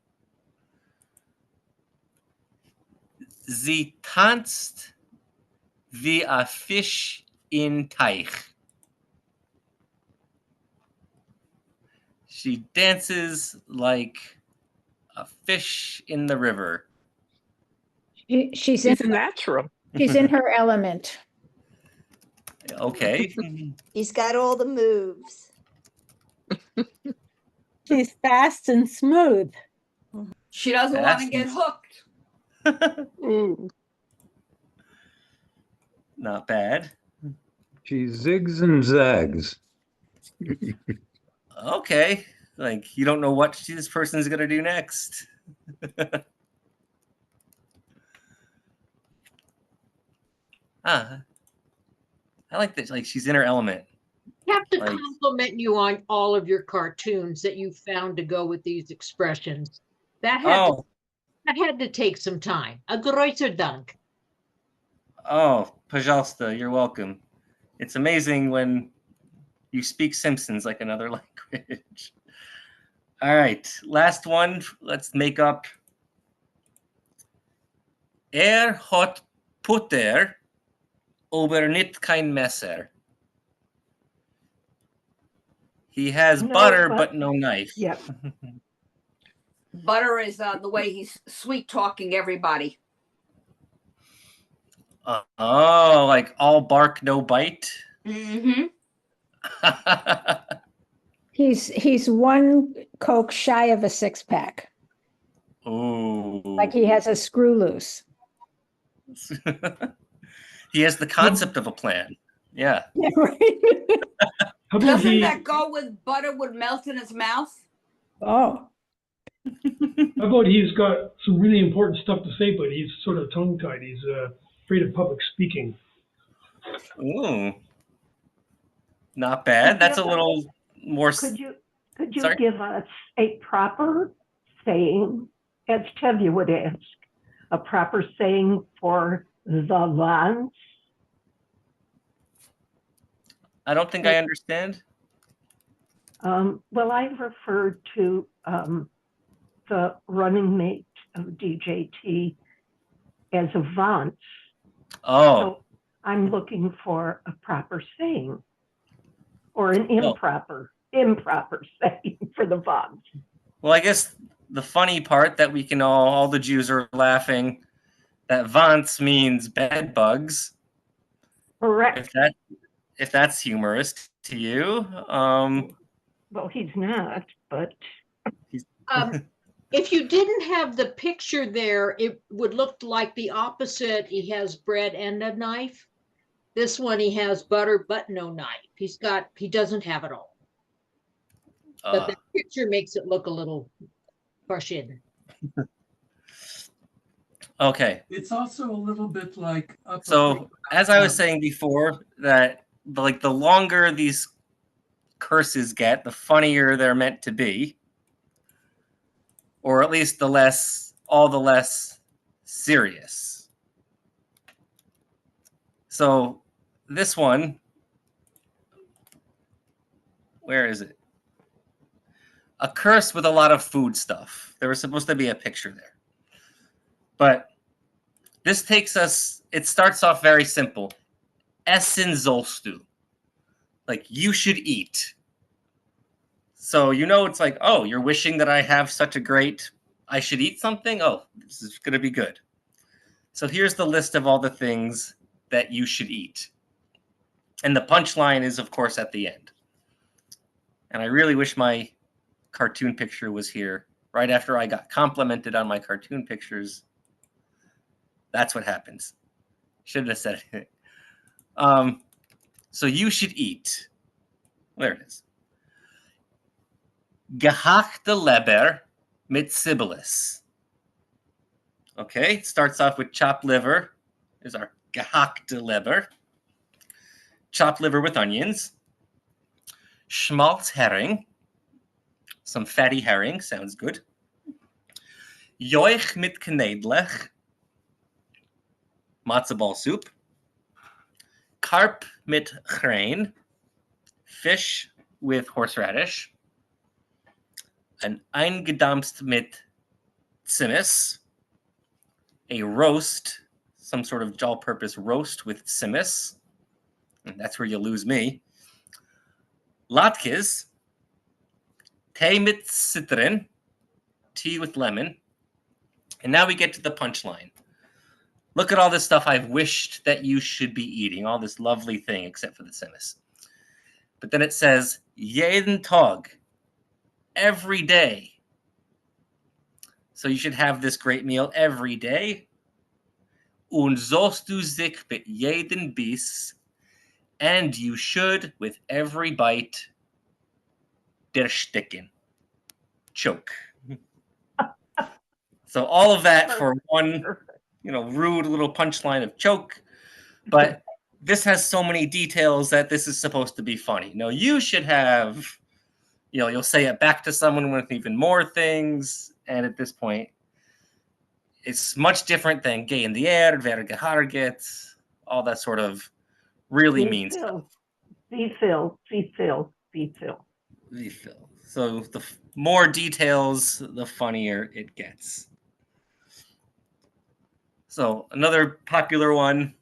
Sie tanzt wie a fish in Teich. She dances like a fish in the river. She's It's natural. she's in her element. Okay. He's got all the moves. She's fast and smooth. She doesn't want to get hooked. Mm. Not bad. She zigs and zags. Okay. Like, you don't know what this person's going to do next. I like that. Like, she's in her element. I have to Like- compliment you on all of your cartoons that you found to go with these expressions. That had to take some time. A großer Dank. Oh, Pajalsta, you're welcome. It's amazing when you speak Simpsons like another language. All right, last one. Let's make up. Hat Putter, aber nicht kein Messer. He has No, butter, but- but no knife. Yep. Butter is the way he's sweet talking everybody. Oh, like all bark, no bite. Mm-hmm. He's one Coke shy of a 6-pack. Ooh. Like he has a screw loose. He has the concept of a plan. Yeah. Yeah, right. How about Doesn't he? that go with butter would melt in his mouth? Oh, How about he's got some really important stuff to say, but he's sort of tongue-tied. He's afraid of public speaking. Ooh. Not bad. That's a little more. Could you Sorry? give us a proper saying, as Tevye would ask, a proper saying for the Vance? I don't think I understand. Well, I referred to the running mate of DJT as a Vance. Oh, So I'm looking for a proper saying or an Well- improper saying for the Vance. well, I guess the funny part that we can all the Jews are laughing that Vance means bed bugs. Correct. If that if that's humorous to you. Well, he's not, but If you didn't have the picture there, it would look like the opposite. He has bread and a knife. This one, he has butter, but no knife. He doesn't have it all. But the picture makes it look a little Russian. Okay. It's also a little bit like. So as I was saying before, that the longer these curses get, the funnier they're meant to be, or at least the less serious. So this one, where is it? A curse with a lot of food stuff. There was supposed to be a picture there. But this takes us, it starts off very simple. Essen sollst du. Like, you should eat. So, it's like, oh, you're wishing that I have such a great, I should eat something? Oh, this is going to be good. So here's the list of all the things that you should eat. And the punchline is, of course, at the end. And I really wish my cartoon picture was here. Right after I got complimented on my cartoon pictures, that's what happens. Shouldn't have said it. So you should eat. There it is. Gehackte Leber mit Zibelis. Okay, it starts off with chopped liver. There's our gehackte Leber. Chopped liver with onions. Schmalzhering. Some fatty herring. Sounds good. Joich mit Knedlech. Matzo ball soup. Carp mit grain. Fish with horseradish. An eingedampft mit Zimis. A roast, some sort of all-purpose roast with Zimis. And that's where you lose me. Latkes. Tee mit Citron. Tea with lemon. And now we get to the punchline. Look at all this stuff I've wished that you should be eating. All this lovely thing, except for the Zimis. But then it says, jeden Tag. Every day. So you should have this great meal every day. Und sollst du sich mit jeden Biss. And you should, with every bite, dersticken. Choke. So all of that for one, rude little punchline of choke. But this has so many details that this is supposed to be funny. No, you should have, you'll say it back to someone with even more things. And at this point, it's much different than gay in the air, wer geharget, all that sort of really mean stuff. Refill. So the more details, the funnier it gets. So another popular one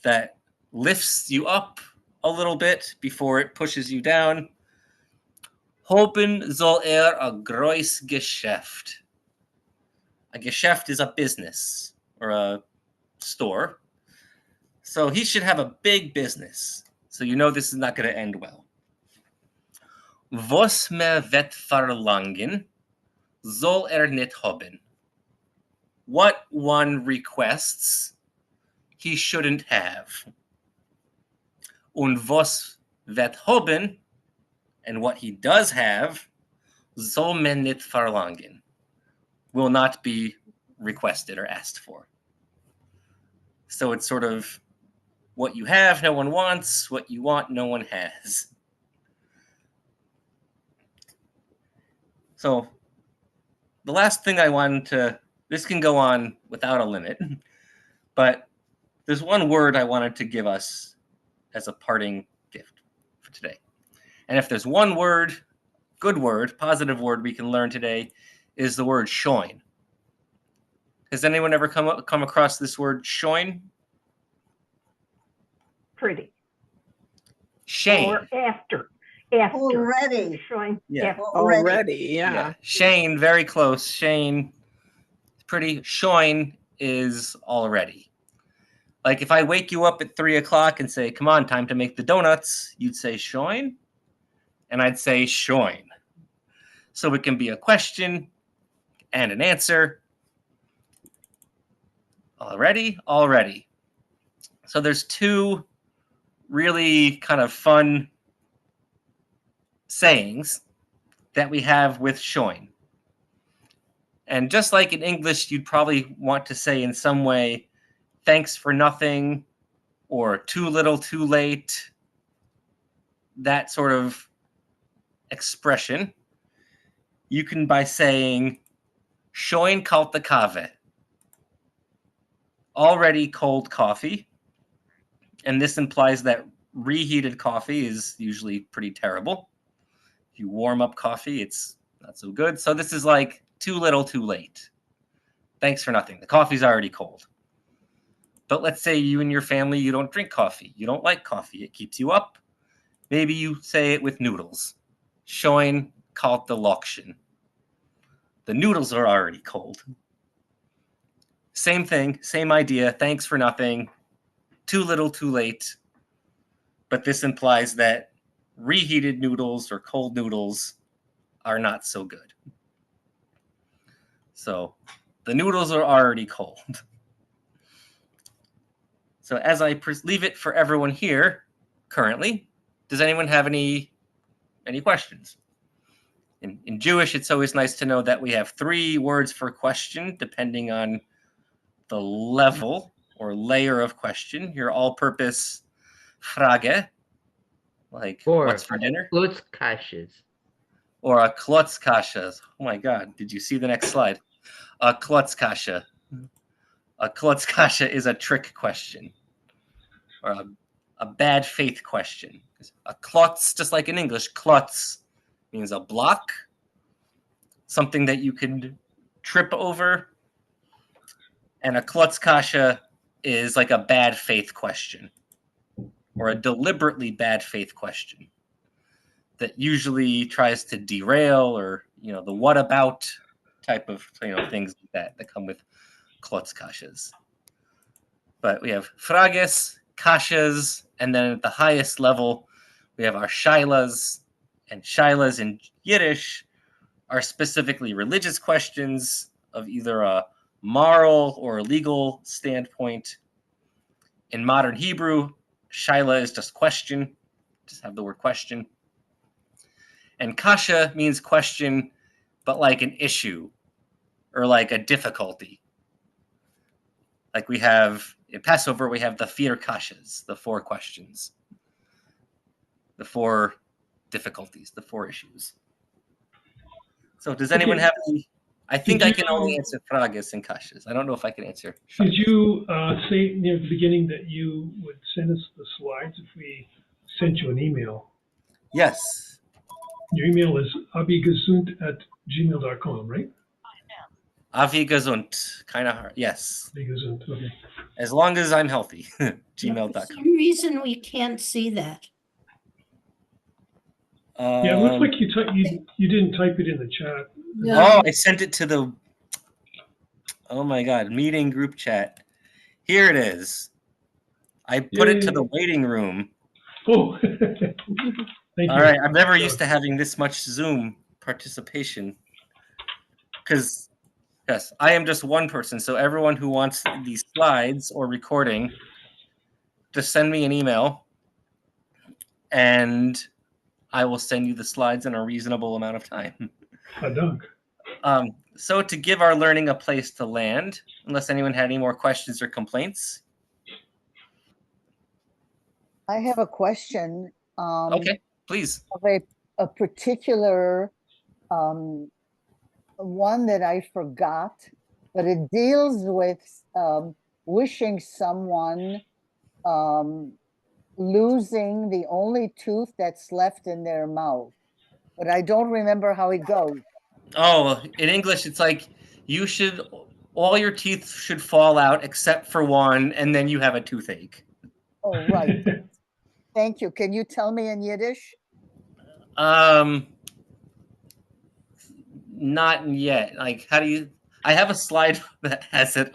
that lifts you up a little bit before it pushes you down. Hopen soll a groß Geschäft. A Geschäft is a business or a store. So he should have a big business. So this is not going to end well. Was me vet verlangen, soll nicht haben. What one requests, he shouldn't have. Und was vet haben, and what he does have, soll man nicht verlangen, will not be requested or asked for. So it's sort of what you have, no one wants. What you want, no one has. So the last thing I wanted to, this can go on without a limit, but there's one word I wanted to give us as a parting gift for today. And if there's one word, good word, positive word we can learn today is the word shoin. Has anyone ever come across this word shoin? Pretty. Shane. Or after. Already. Showing. Yeah. Already, yeah. Shane, very close. Shane, pretty. Shoin is already. Like if I wake you up at 3 o'clock and say, come on, time to make the donuts, you'd say shoin, and I'd say shoin. So it can be a question and an answer. Already. So there's two really kind of fun sayings that we have with shoin. And just like in English, you'd probably want to say in some way, thanks for nothing, or too little, too late, that sort of expression. You can by saying, shoin kalte kave, already cold coffee. And this implies that reheated coffee is usually pretty terrible. If you warm up coffee, it's not so good. So this is like too little, too late. Thanks for nothing. The coffee's already cold. But let's say you and your family, you don't drink coffee. You don't like coffee. It keeps you up. Maybe you say it with noodles. Shoin kalte lokshin. The noodles are already cold. Same thing, same idea. Thanks for nothing. Too little, too late. But this implies that reheated noodles or cold noodles are not so good. So the noodles are already cold. So as I leave it for everyone here currently, does anyone have any questions? In Jewish, it's always nice to know that we have 3 words for question, depending on the level or layer of question. Your all-purpose frage, like Or what's for dinner? Klutzkashes. Or a klotzkasha. Oh my God, did you see the next slide? A klotzkasha. A klotzkasha is a trick question or a bad faith question. A klotz, just like in English, klotz means a block, something that you can trip over. And a klotzkasha is like a bad faith question or a deliberately bad faith question that usually tries to derail or, the what about type of, things like that come with klotzkashas. But we have frages, kashas, and then at the highest level, we have our shailas. And shailas in Yiddish are specifically religious questions of either a moral or legal standpoint. In modern Hebrew, shaila is just question, just have the word question. And kasha means question, but like an issue or like a difficulty. Like we have in Passover, we have the 4 kashas, the 4 questions, the 4 difficulties, the 4 issues. So does anyone have any? I think I can only answer frages and kashas. I don't know if I can answer. Did you say near the beginning that you would send us the slides if we sent you an email? Yes. Your email is abigesund@gmail.com, right? Avi gesund, kind of hard. Yes. Abigesund, okay. As long as I'm healthy, For gmail.com. some reason, we can't see that. Yeah, it looks like you didn't type it in the chat. Oh, I sent it to the, oh my God, meeting group chat. Here it is. I put it to the waiting room. Oh, thank you. All right, I'm never used to having this much Zoom participation. Because, yes, I am just one person. So everyone who wants these slides or recording, just send me an email and I will send you the slides in a reasonable amount of time. So to give our learning a place to land, unless anyone had any more questions or complaints. I have a question. Okay, please. Of a particular one that I forgot, but it deals with wishing someone losing the only tooth that's left in their mouth. But I don't remember how it goes. Oh, in English, it's like all your teeth should fall out except for one, and then you have a toothache. Oh, right. Thank you. Can you tell me in Yiddish? Not yet. Like, how do you? I have a slide that has it.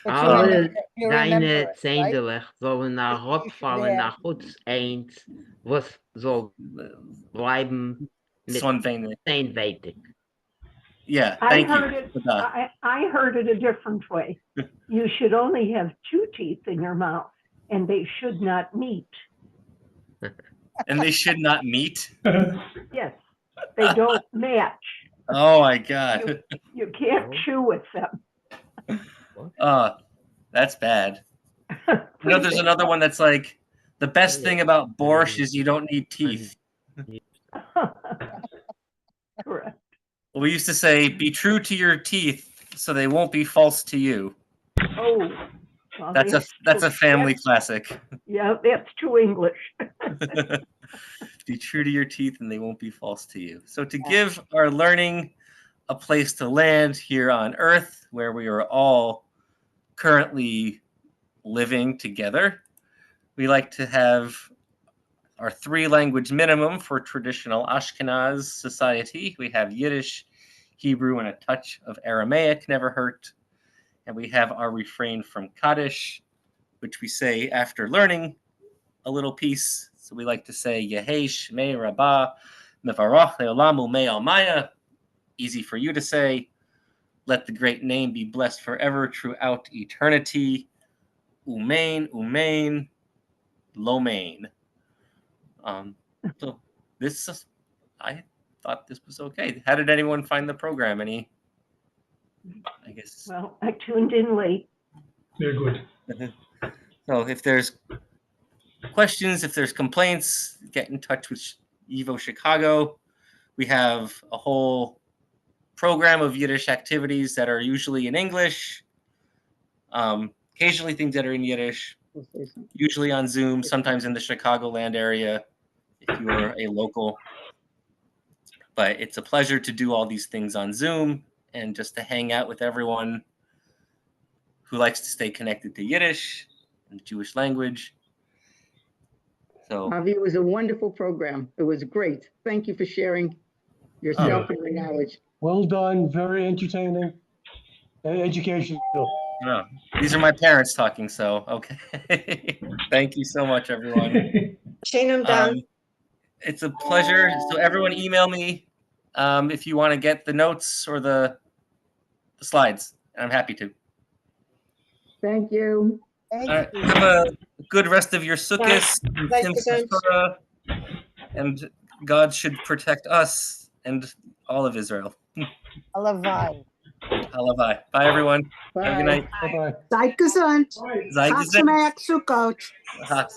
But Alle you remember deine it, right? Zendelig sollen nach You Rot should fallen, have- nach Hutz eins, was soll bleiben mit Sonwenig. Steinweitig. Yeah, I thank heard you. it, Tada. I heard it a different way. You should only have two teeth in your mouth and they should not meet. And they should not meet. Yes, they don't match. Oh my God. You can't chew with them. That's bad. You know, there's another one that's like, the best thing about borscht is you don't need teeth. Correct. We used to say, be true to your teeth so they won't be false to you. Oh. Well, That's a family classic. Yeah, that's too English. Be true to your teeth and they won't be false to you. So to give our learning a place to land here on Earth, where we are all currently living together, we like to have our 3-language minimum for traditional Ashkenaz society. We have Yiddish, Hebrew, and a touch of Aramaic, never hurt. And we have our refrain from Kaddish, which we say after learning a little piece. So we like to say, Yehei Shmei Rabbah Mevarach Le'olamu Me'almaya. Easy for you to say. Let the great name be blessed forever throughout eternity. Umain, Umain, Lomain. So this, I thought this was okay. How did anyone find the program? I guess. Well, I tuned in late. They're good. So if there's questions, if there's complaints, get in touch with Evo Chicago. We have a whole program of Yiddish activities that are usually in English, occasionally things that are in Yiddish, usually on Zoom, sometimes in the Chicagoland area if you are a local. But it's a pleasure to do all these things on Zoom and just to hang out with everyone who likes to stay connected to Yiddish and the Jewish language. So Avi, it was a wonderful program. It was great. Thank you for sharing yourself and your knowledge. Well done, very entertaining and educational. no, these are my parents talking, so okay. Thank you so much, everyone. It's a pleasure. So everyone email me if you want to get the notes or the slides. And I'm happy to. Thank you. All right, have a good rest of your Sukkot and God should protect us and all of Israel. Alavai. Alavai. Bye, everyone. Have a good night. Bye-bye. Seid gesund. Sei Chag gesund. Sameach Sukkot. Ha-